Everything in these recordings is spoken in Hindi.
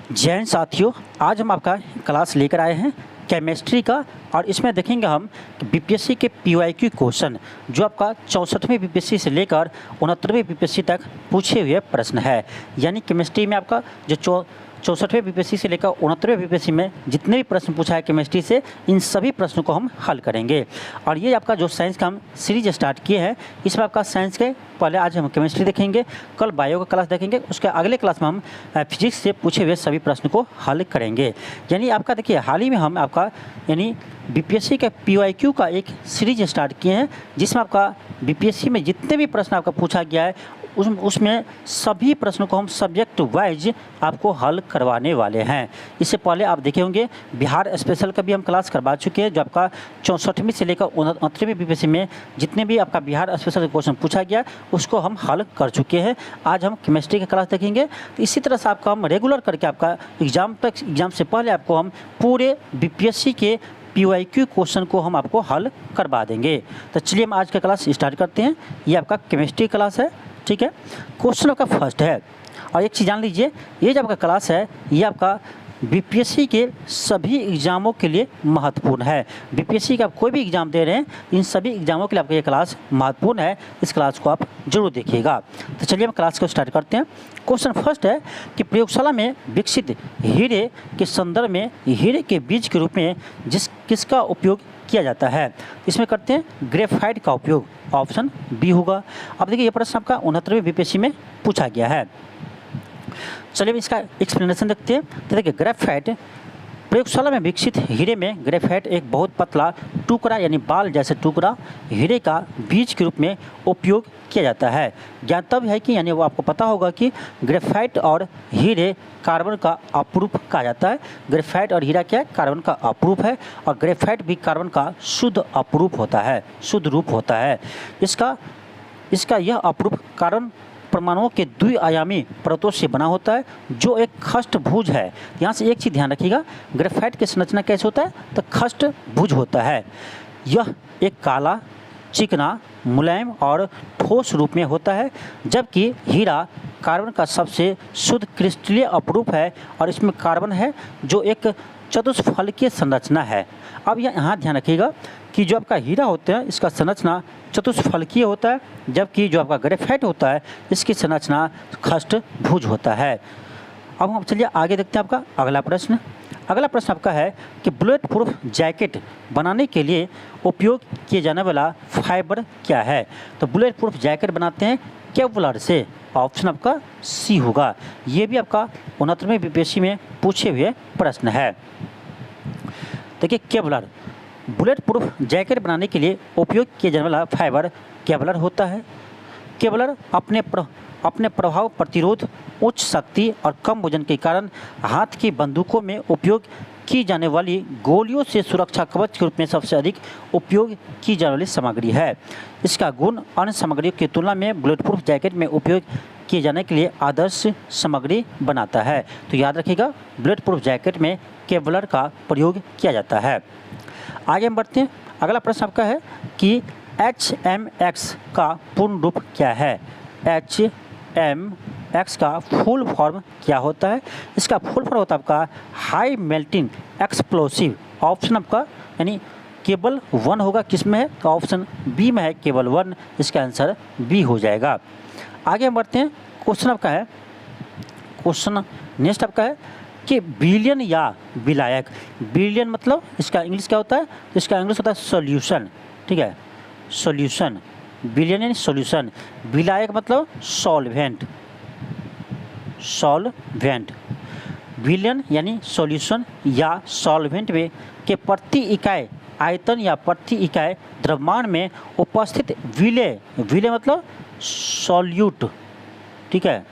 जय हिंद साथियों, आज हम आपका क्लास लेकर आए हैं केमिस्ट्री का। और इसमें देखेंगे हम बीपीएससी के पीवाईक्यू क्वेश्चन जो आपका 64वें बीपीएससी से लेकर 69वें बीपीएससी तक पूछे हुए प्रश्न है। यानी केमिस्ट्री में आपका जो 64वें बीपीएससी से लेकर 69वें बीपीएससी में जितने भी प्रश्न पूछा है केमिस्ट्री से, इन सभी प्रश्नों को हम हल करेंगे। और ये आपका जो साइंस का हम सीरीज स्टार्ट किए हैं, इसमें आपका साइंस के पहले आज हम केमिस्ट्री देखेंगे, कल बायो का क्लास देखेंगे, उसके अगले क्लास में हम फिजिक्स से पूछे हुए सभी प्रश्न को हल करेंगे। यानी आपका देखिए, हाल ही में हम आपका यानी बीपीएससी के पीवाईक्यू का एक सीरीज स्टार्ट किए हैं, जिसमें आपका बीपीएससी में जितने भी प्रश्न आपका पूछा गया है उसमें सभी प्रश्नों को हम सब्जेक्ट वाइज आपको हल करवाने वाले हैं। इससे पहले आप देखे होंगे बिहार स्पेशल का भी हम क्लास करवा चुके हैं, जो आपका 64वीं से लेकर 69वीं बीपीएससी में जितने भी आपका बिहार स्पेशल क्वेश्चन पूछा गया उसको हम हल कर चुके हैं। आज हम केमिस्ट्री का क्लास देखेंगे। तो इसी तरह से आपका हम रेगुलर करके आपका एग्ज़ाम से पहले आपको हम पूरे बीपीएससी के पीवाईक्यू क्वेश्चन को हम आपको हल करवा देंगे। तो चलिए हम आज का क्लास स्टार्ट करते हैं। ये आपका केमिस्ट्री क्लास है, ठीक है। क्वेश्चन आपका फर्स्ट है, और एक चीज़ जान लीजिए, ये जो आपका क्लास है ये आपका बीपीएससी के सभी एग्ज़ामों के लिए महत्वपूर्ण है। बीपीएससी का आप कोई भी एग्ज़ाम दे रहे हैं, इन सभी एग्ज़ामों के लिए आपका ये क्लास महत्वपूर्ण है। इस क्लास को आप जरूर देखिएगा। तो चलिए हम क्लास को स्टार्ट करते हैं। क्वेश्चन फर्स्ट है कि प्रयोगशाला में विकसित हीरे के संदर्भ में हीरे के बीज के रूप में किसका उपयोग किया जाता है। इसमें करते हैं ग्रेफाइट का उपयोग, ऑप्शन बी होगा। अब देखिए, ये प्रश्न आपका 69वें बीपीएससी में पूछा गया है। चलिए इसका एक्सप्लेनेशन देखते हैं। तो देखिए, ग्रेफाइट प्रयोगशाला में विकसित हीरे में ग्रेफाइट एक बहुत पतला टुकड़ा यानी बाल जैसे टुकड़ा हीरे का बीज के रूप में उपयोग किया जाता है। ज्ञातव्य है कि यानी वो आपको पता होगा कि ग्रेफाइट और हीरे कार्बन का अपरूप कहा जाता है। ग्रेफाइट और हीरा क्या है? कार्बन का अपरूप है, और ग्रेफाइट भी कार्बन का शुद्ध अपरूप होता है, शुद्ध रूप होता है। इसका यह अपरूप कार्बन परमाणुओं के द्विआयामी परतों से बना होता है, जो एक खष्टभुज है। यहाँ से एक चीज़ ध्यान रखिएगा, ग्रेफाइट की संरचना कैसे होता है? तो खष्टभुज होता है। यह एक काला, चिकना, मुलायम और ठोस रूप में होता है, जबकि हीरा कार्बन का सबसे शुद्ध क्रिस्टलीय अपरूप है, और इसमें कार्बन है जो एक चतुष्फलकीय संरचना है। अब यहाँ ध्यान रखिएगा कि जो आपका हीरा होता है इसका संरचना चतुष्फलकीय होता है, जबकि जो आपका ग्रेफाइट होता है इसकी संरचना खष्टभुज होता है। अब हम चलिए आगे देखते हैं आपका अगला प्रश्न। अगला प्रश्न आपका है कि बुलेट प्रूफ जैकेट बनाने के लिए उपयोग किए जाने वाला फाइबर क्या है। तो बुलेट प्रूफ जैकेट बनाते हैं केवलर से, ऑप्शन आपका सी होगा। ये भी आपका 69वें बीपीएससी में पूछे हुए प्रश्न है। देखिए, केवलर बुलेट प्रूफ जैकेट बनाने के लिए उपयोग किया जाने वाला फाइबर केवलर होता है। केवलर अपने प्रभाव प्रतिरोध, उच्च शक्ति और कम वजन के कारण हाथ की बंदूकों में उपयोग की जाने वाली गोलियों से सुरक्षा कवच के रूप में सबसे अधिक उपयोग की जाने वाली सामग्री है। इसका गुण अन्य सामग्रियों की तुलना में बुलेट प्रूफ जैकेट में उपयोग किए जाने के लिए आदर्श सामग्री बनाता है। तो याद रखिएगा, बुलेट प्रूफ जैकेट में केवलर का प्रयोग किया जाता है। आगे हम बढ़ते हैं। अगला प्रश्न आपका है कि HMX का पूर्ण रूप क्या है। HMX का फुल फॉर्म क्या होता है। इसका फुल फॉर्म होता है आपका हाई मेल्टिंग एक्सप्लोसिव, ऑप्शन आपका यानी केवल 1 होगा। किस में है? तो ऑप्शन बी में है, केवल 1। इसका आंसर बी हो जाएगा। आगे हम बढ़ते हैं। क्वेश्चन आपका है, क्वेश्चन नेक्स्ट आपका है कि बिलियन या विलायक, बिलियन मतलब इसका इंग्लिश क्या होता है? तो इसका इंग्लिश होता है सॉल्यूशन, ठीक है, सॉल्यूशन। बिलियन यानी सॉल्यूशन, विलायक मतलब सॉल्वेंट, सॉल्वेंट। बिलियन यानी सॉल्यूशन या सॉल्वेंट में के प्रति इकाई आयतन या प्रति इकाई द्रव्यमान में उपस्थित विलेय मतलब सॉल्यूट, ठीक है,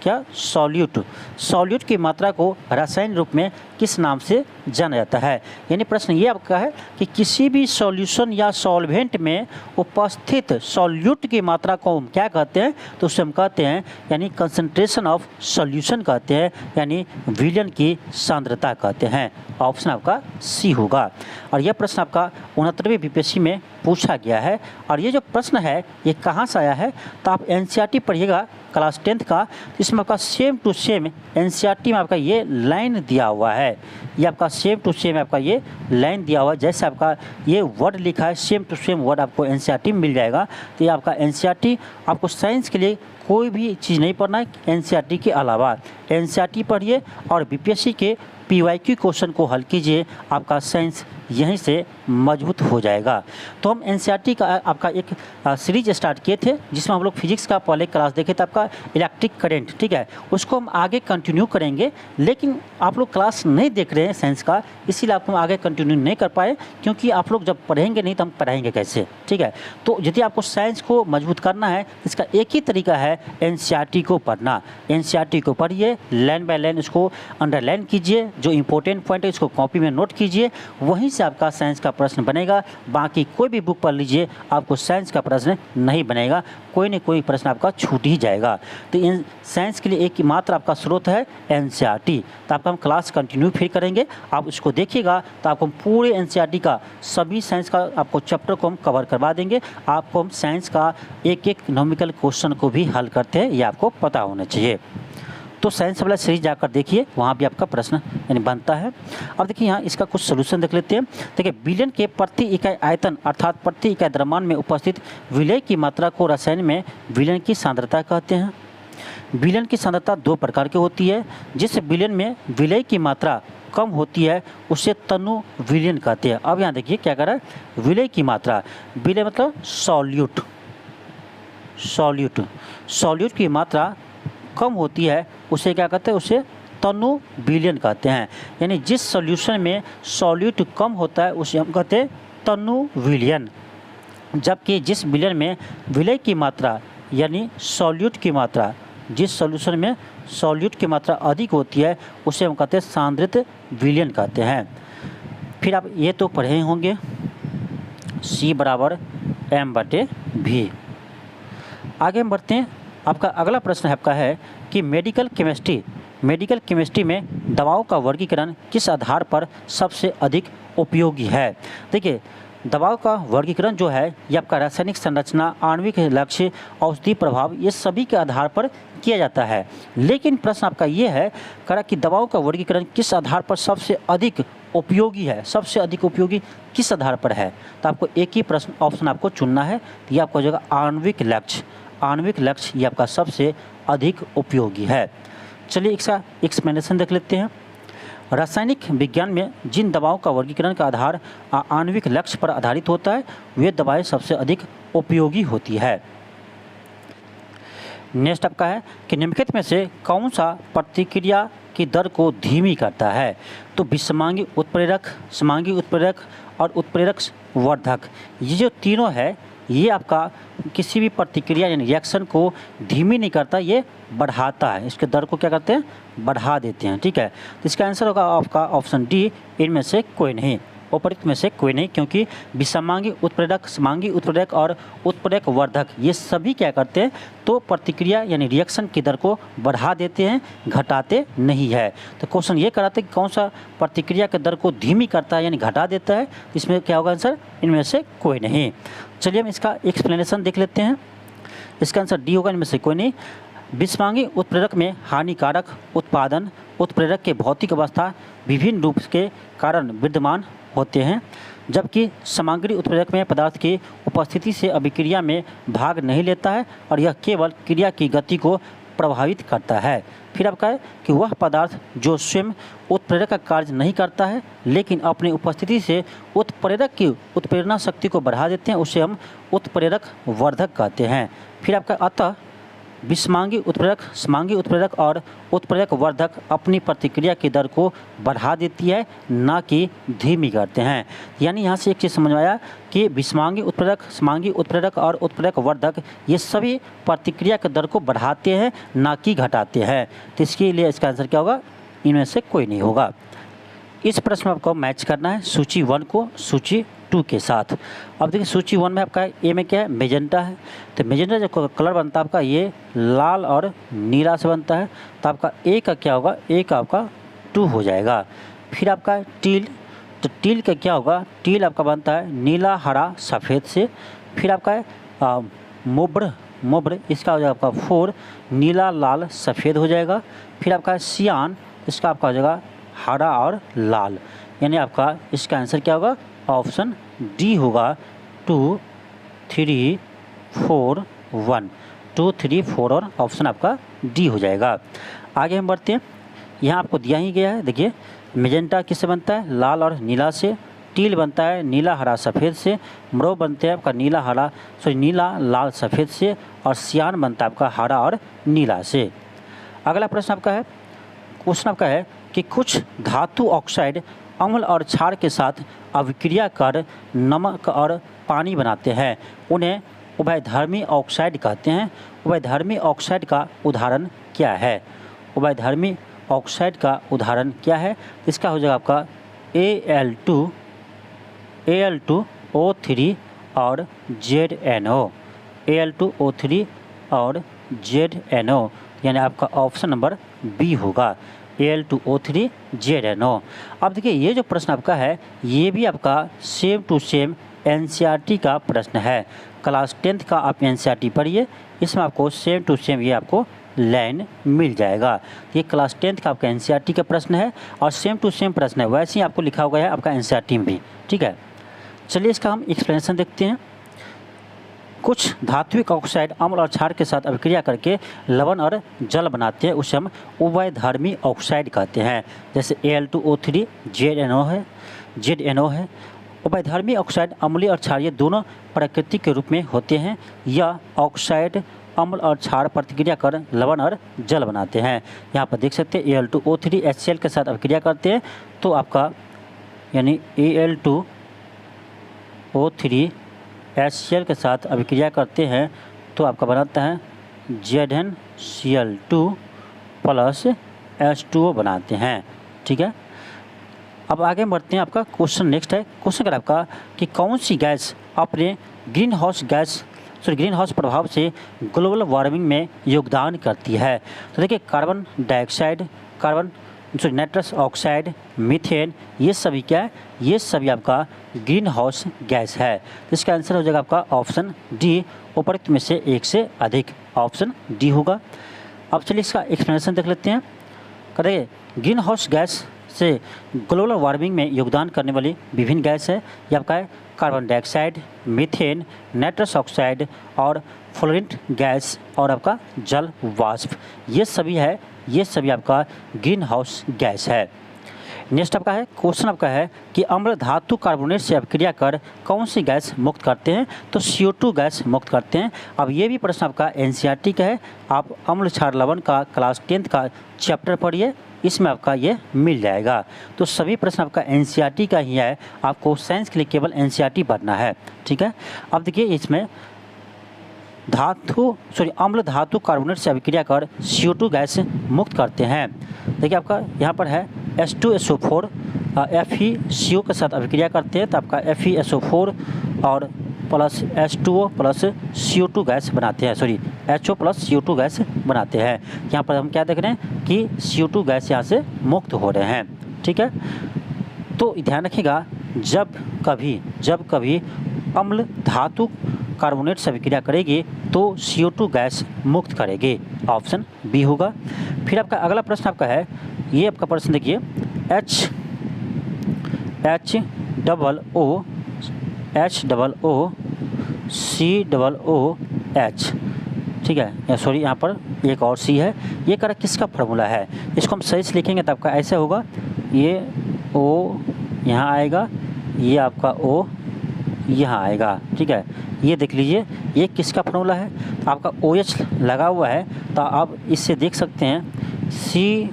क्या? सॉल्यूट की मात्रा को रासायनिक रूप में किस नाम से जाना जाता है। यानी प्रश्न ये आपका है कि किसी भी सॉल्यूशन या सॉल्वेंट में उपस्थित सॉल्यूट की मात्रा को हम क्या कहते हैं, तो उसे हम कहते हैं यानी कंसंट्रेशन ऑफ सॉल्यूशन कहते हैं, यानी विलयन की सांद्रता कहते हैं। ऑप्शन आपका सी होगा। और यह प्रश्न आपका 69वें बीपीएससी में पूछा गया है। और ये जो प्रश्न है ये कहाँ से आया है, तो आप एनसीईआरटी पढ़िएगा क्लास 10th का, इसमें आपका सेम टू सेम एनसीईआरटी में आपका ये लाइन दिया हुआ है। ये आपका सेम टू सेम आपका ये लाइन दिया हुआ है, जैसे आपका ये वर्ड लिखा है सेम टू सेम वर्ड आपको एनसीईआरटी में मिल जाएगा। तो ये आपका एनसीईआरटी आपको साइंस के लिए कोई भी चीज़ नहीं पढ़ना है एनसीईआरटी के अलावा। एनसीईआरटी पढ़िए और बीपीएससी के पीवाईक्यू क्वेश्चन को हल कीजिए, आपका साइंस यहीं से मजबूत हो जाएगा। तो हम एनसीईआरटी का आपका एक सीरीज स्टार्ट किए थे जिसमें हम लोग फिजिक्स का पहले क्लास देखे थे आपका इलेक्ट्रिक करंट, ठीक है, उसको हम आगे कंटिन्यू करेंगे। लेकिन आप लोग क्लास नहीं देख रहे हैं साइंस का, इसीलिए आपको आगे कंटिन्यू नहीं कर पाए, क्योंकि आप लोग जब पढ़ेंगे नहीं तो हम पढ़ाएंगे कैसे, ठीक है। तो यदि आपको साइंस को मजबूत करना है इसका एक ही तरीका है एनसीईआरटी को पढ़ना। एनसीईआरटी को पढ़िए, लाइन बाय लाइन इसको अंडरलाइन कीजिए, जो इंपॉर्टेंट पॉइंट है इसको कॉपी में नोट कीजिए, वहीं से आपका साइंस का प्रश्न बनेगा। बाकी कोई भी बुक पढ़ लीजिए आपको साइंस का प्रश्न नहीं बनेगा, कोई न कोई प्रश्न आपका छूट ही जाएगा। तो इन साइंस के लिए एक ही मात्र आपका स्रोत है एनसीईआरटी। तो आपका हम क्लास कंटिन्यू फिर करेंगे, आप उसको देखिएगा तो आपको हम पूरे एनसीईआरटी का सभी साइंस का आपको चैप्टर को हम कवर करवा देंगे। आपको हम साइंस का एक एक न्यूमेरिकल क्वेश्चन को भी हल करते हैं, ये आपको पता होना चाहिए। तो साइंस वाला सीरीज जाकर देखिए, वहाँ भी आपका प्रश्न यानी बनता है। अब देखिए यहाँ इसका कुछ सोल्यूशन देख लेते हैं। देखिए विलयन के प्रति इकाई आयतन अर्थात प्रति इकाई द्रव्यमान में उपस्थित विलय की मात्रा को रसायन में विलयन की सांद्रता कहते हैं। विलयन की सांद्रता दो प्रकार की होती है। जिस विलयन में विलय की मात्रा कम होती है उसे तनु विलयन कहते हैं। अब यहाँ देखिए क्या कर रहा है, विलय की मात्रा, विलय मतलब सॉल्यूट, सॉल्यूट की मात्रा कम होती है उसे क्या कहते हैं, उसे तनु विलयन कहते हैं। यानी जिस सॉल्यूशन में सॉल्यूट कम होता है उसे हम कहते हैं तनु विलयन, जबकि जिस विलयन में विलय की मात्रा यानी सॉल्यूट की मात्रा, जिस सॉल्यूशन में सॉल्यूट की मात्रा अधिक होती है उसे हम कहते हैं सांद्रित विलयन कहते हैं। फिर आप ये तो पढ़े होंगे C बराबर m/v। आगे हम बढ़ते हैं। आपका अगला प्रश्न है आपका है कि मेडिकल केमिस्ट्री में दवाओं का वर्गीकरण किस आधार पर सबसे अधिक उपयोगी है। देखिए दवाओं का वर्गीकरण जो है ये आपका रासायनिक संरचना, आणविक लक्ष्य, औषधि प्रभाव, ये सभी के आधार पर किया जाता है। लेकिन प्रश्न आपका ये है करा कि दवाओं का वर्गीकरण किस आधार पर सबसे अधिक उपयोगी है, सबसे अधिक उपयोगी किस आधार पर है। तो आपको एक ही प्रश्न ऑप्शन आपको चुनना है, तो ये आपको हो जाएगा आणविक लक्ष्य। आणविक लक्ष्य ये आपका सबसे अधिक उपयोगी है। चलिए इसका एक्सप्लेनेशन देख लेते हैं। रासायनिक विज्ञान में जिन दवाओं का वर्गीकरण का आधार आणविक लक्ष्य पर आधारित होता है वे दवाएं सबसे अधिक उपयोगी होती है। नेक्स्ट आपका है कि निम्नलिखित में से कौन सा प्रतिक्रिया की दर को धीमी करता है। तो विषमांगी उत्प्रेरक, समांगी उत्प्रेरक और उत्प्रेरक वर्धक, ये जो तीनों है ये आपका किसी भी प्रतिक्रिया यानी रिएक्शन को धीमी नहीं करता, ये बढ़ाता है। इसके दर को क्या करते हैं, बढ़ा देते हैं, ठीक है। तो इसका आंसर होगा आपका ऑप्शन डी, इनमें से कोई नहीं, उपरोक्त में से कोई नहीं, क्योंकि विषमांगी उत्प्रेरक, समांगी उत्प्रेरक और उत्प्रेरक वर्धक ये सभी क्या करते हैं, तो प्रतिक्रिया यानी रिएक्शन की दर को बढ़ा देते हैं, घटाते नहीं है। तो क्वेश्चन ये कराते हैं कि कौन सा प्रतिक्रिया की दर को धीमी करता है यानी घटा देता है, इसमें क्या होगा आंसर, इनमें से कोई नहीं। चलिए हम इसका एक्सप्लेनेशन देख लेते हैं। इसका आंसर डी होगा, इनमें से कोई नहीं। विषमांगी उत्प्रेरक में हानिकारक उत्पादन उत्प्रेरक के भौतिक अवस्था विभिन्न रूप के कारण विद्यमान होते हैं, जबकि समांगी उत्प्रेरक में पदार्थ की उपस्थिति से अभिक्रिया में भाग नहीं लेता है और यह केवल क्रिया की गति को प्रभावित करता है। फिर आपका है कि वह पदार्थ जो स्वयं उत्प्रेरक का कार्य नहीं करता है लेकिन अपनी उपस्थिति से उत्प्रेरक की उत्प्रेरणा शक्ति को बढ़ा देते हैं उसे हम उत्प्रेरक वर्धक कहते हैं। फिर आपका अतः विषमांगी उत्प्रेरक, समांगी उत्प्रेरक और उत्प्रेरक वर्धक अपनी प्रतिक्रिया की दर को बढ़ा देती है, ना कि धीमी करते हैं। यानी यहाँ से एक चीज़ समझ में आया कि विषमांगी उत्प्रेरक, समांगी उत्प्रेरक और उत्प्रेरक वर्धक ये सभी प्रतिक्रिया की दर को बढ़ाते हैं, ना कि घटाते हैं। तो इसके लिए इसका आंसर क्या होगा, इनमें से कोई नहीं होगा। इस प्रश्न में आपको मैच करना है सूची 1 को सूची 2 के साथ। अब देखिए सूची 1 में आपका ए में क्या है, मेजेंटा है। तो मेजेंटा जो कलर बनता है आपका ये लाल और नीला से बनता है, तो आपका ए का क्या होगा, ए का आपका 2 हो जाएगा। फिर आपका टील, तो टील का क्या होगा, टील आपका बनता है नीला हरा सफ़ेद से। फिर आपका है मोब्र, इसका हो जाएगा आपका 4, नीला लाल सफ़ेद हो जाएगा। फिर आपका सियान, इसका आपका हो जाएगा हरा और लाल, यानी आपका इसका आंसर क्या होगा, ऑप्शन डी होगा 2 3 4 1, 2 3 4 और ऑप्शन आपका डी हो जाएगा। आगे हम बढ़ते हैं, यहाँ आपको दिया ही गया है। देखिए मेजेंटा किससे बनता है, लाल और नीला से। टील बनता है नीला हरा सफ़ेद से। मरो बनते हैं आपका नीला लाल सफ़ेद से। और सियान बनता है आपका हरा और नीला से। अगला प्रश्न आपका है, क्वेश्चन आपका है कि कुछ धातु ऑक्साइड अम्ल और क्षार के साथ अभिक्रिया कर नमक और पानी बनाते हैं, उन्हें उभयधर्मी ऑक्साइड कहते हैं। उभयधर्मी ऑक्साइड का उदाहरण क्या है, उभयधर्मी ऑक्साइड का उदाहरण क्या है। इसका हो जाएगा आपका Al2O3 और ZNO, Al2O3 और ZNO, यानी आपका ऑप्शन नंबर बी होगा Al2O3 ZNO। अब देखिए ये जो प्रश्न आपका है ये भी आपका सेम टू सेम NCERT का प्रश्न है। क्लास 10th का आप NCERT पढ़िए, इसमें आपको सेम टू सेम ये आपको लाइन मिल जाएगा। ये क्लास 10th का आपका NCERT का प्रश्न है और सेम टू सेम प्रश्न है, वैसे ही आपको लिखा हुआ है आपका NCERT में भी। ठीक है, चलिए इसका हम एक्सप्लेनेशन देखते हैं। कुछ धात्विक ऑक्साइड अम्ल और क्षार के साथ अभिक्रिया करके लवण और जल बनाते हैं, उसे हम उभयधर्मी ऑक्साइड कहते हैं। जैसे Al2O3 ZNO है। उभयधर्मी ऑक्साइड अम्लीय और क्षारीय दोनों प्रकृति के रूप में होते हैं। यह ऑक्साइड अम्ल और क्षार प्रतिक्रिया कर लवण और जल बनाते हैं। यहाँ पर देख सकते हैं Al2O3 HCl के साथ अभिक्रिया करते हैं, तो आपका यानी Al2O3 HCl के साथ अभिक्रिया करते हैं तो आपका बनाता है ZnCl2 प्लस H2O बनाते हैं। ठीक है, अब आगे बढ़ते हैं। आपका क्वेश्चन नेक्स्ट है, क्वेश्चन अगर आपका कि कौन सी गैस अपने ग्रीन हाउस प्रभाव से ग्लोबल वार्मिंग में योगदान करती है। तो देखिए carbon dioxide, nitrous oxide, methane, ये सभी क्या है, ये सभी आपका ग्रीन हाउस गैस है। तो इसका आंसर हो जाएगा आपका ऑप्शन डी, उपरोक्त में से एक से अधिक, ऑप्शन डी होगा। अब चलिए इसका एक्सप्लेनेशन देख लेते हैं। करेंगे ग्रीन हाउस गैस से ग्लोबल वार्मिंग में योगदान करने वाली विभिन्न गैस है। ये आपका है carbon dioxide, methane, nitrous oxide और फ्लोरेंट गैस और आपका जल वाष्प, ये सभी आपका ग्रीन हाउस गैस है। नेक्स्ट आपका है क्वेश्चन आपका है कि अम्ल धातु कार्बोनेट से अभिक्रिया कर कौन सी गैस मुक्त करते हैं, तो CO2 गैस मुक्त करते हैं। अब ये भी प्रश्न आपका NCERT का है, आप अम्ल क्षार लवण का क्लास 10th का चैप्टर पढ़िए, इसमें आपका ये मिल जाएगा। तो सभी प्रश्न आपका NCERT का ही है, आपको साइंस के लिए केवल NCERT पढ़ना है। ठीक है, अब देखिए इसमें अम्ल धातु कार्बोनेट से अभिक्रिया कर CO2 गैस मुक्त करते हैं। देखिए आपका यहाँ पर है H2SO4 FeCO के साथ अभिक्रिया करते हैं, तो आपका FeSO4 और plus H2O plus CO2 gas बनाते हैं, HO प्लस CO2 गैस बनाते हैं। यहाँ पर हम क्या देख रहे हैं कि CO2 गैस यहाँ से मुक्त हो रहे हैं। ठीक है, तो ध्यान रखिएगा जब कभी अम्ल धातु कार्बोनेट से अभिक्रिया करेगी तो CO2 गैस मुक्त करेगी, ऑप्शन बी होगा। फिर आपका अगला प्रश्न आपका है, ये आपका प्रश्न देखिए HCOOH, ठीक है, यहाँ पर एक और सी है, ये कर किसका फार्मूला है, इसको हम सही से लिखेंगे तो आपका ऐसे होगा, ये O यहाँ आएगा, ये आपका O यहाँ आएगा। ठीक है, ये देख लीजिए ये किसका फार्मूला है, तो आपका OH लगा हुआ है, तो आप इससे देख सकते हैं सी,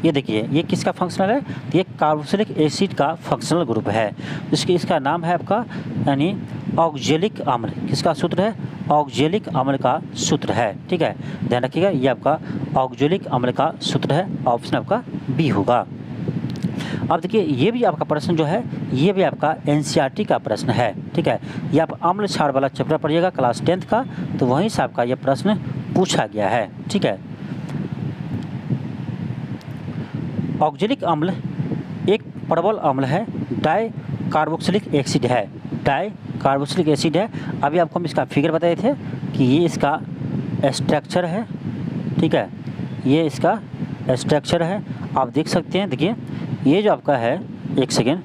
ये देखिए ये किसका फंक्शनल है, ये कार्बोक्सिलिक एसिड का फंक्शनल ग्रुप है। इसका नाम है आपका यानी ऑक्जेलिक अम्ल, किसका सूत्र है, ऑक्जेलिक अम्ल का सूत्र है। ठीक है, ध्यान रखिएगा ये आपका ऑक्जेलिक अम्ल का सूत्र है, ऑप्शन आपका बी होगा। अब देखिए ये भी आपका प्रश्न जो है ये भी आपका एनसीईआरटी का प्रश्न है, ठीक है। ये आप अम्ल क्षार वाला चैप्टर पढ़िएगा क्लास 10th का, तो वहीं से आपका ये प्रश्न पूछा गया है, ठीक है। ऑक्जेलिक अम्ल एक प्रबल अम्ल है, डाई कार्बोक्सिलिक एसिड है, डाई कार्बोक्सिलिक एसिड है। अभी आपको हम इसका फिगर बताए थे कि ये इसका स्ट्रक्चर है, ठीक है, ये इसका स्ट्रक्चर है। आप देख सकते हैं, देखिए ये जो आपका है, एक सेकेंड,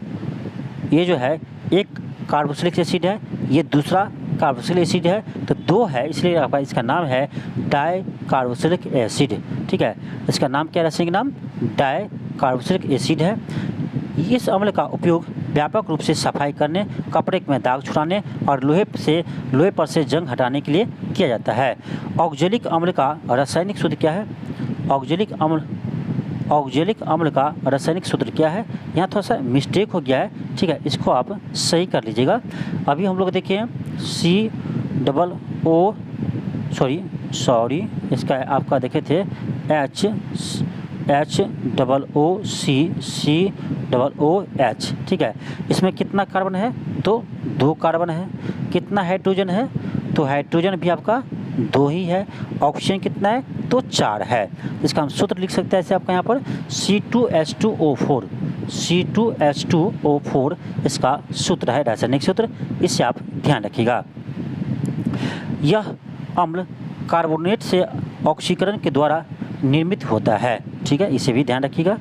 ये जो है एक कार्बोक्सिलिक एसिड है, ये दूसरा कार्बोक्सिलिक एसिड है, तो दो है, इसलिए आपका इसका नाम है डाई कार्बोक्सिलिक एसिड, ठीक है। इसका नाम क्या है, रासायनिक नाम डाई कार्बोक्सिलिक एसिड है। इस अम्ल का उपयोग व्यापक रूप से सफाई करने, कपड़े में दाग छुड़ाने और लोहे पर से जंग हटाने के लिए किया जाता है। ऑक्जेलिक अम्ल का रासायनिक सूत्र क्या है? ऑक्जेलिक अम्ल का रासायनिक सूत्र क्या है? यहाँ थोड़ा सा मिस्टेक हो गया है, ठीक है, इसको आप सही कर लीजिएगा। अभी हम लोग देखिए इसका आपका देखे थे HOOCH, ठीक है। इसमें कितना कार्बन है? तो 2 कार्बन है। कितना हाइड्रोजन है? तो हाइड्रोजन भी आपका 2 ही है। ऑक्सीजन कितना है? तो 4 है। इसका हम सूत्र लिख सकते हैं ऐसे आपका यहाँ पर C2H2O4 इसका सूत्र है, रासायनिक सूत्र, इससे आप ध्यान रखिएगा। यह अम्ल कार्बोनेट से ऑक्सीकरण के द्वारा निर्मित होता है, ठीक है, इसे भी ध्यान रखिएगा।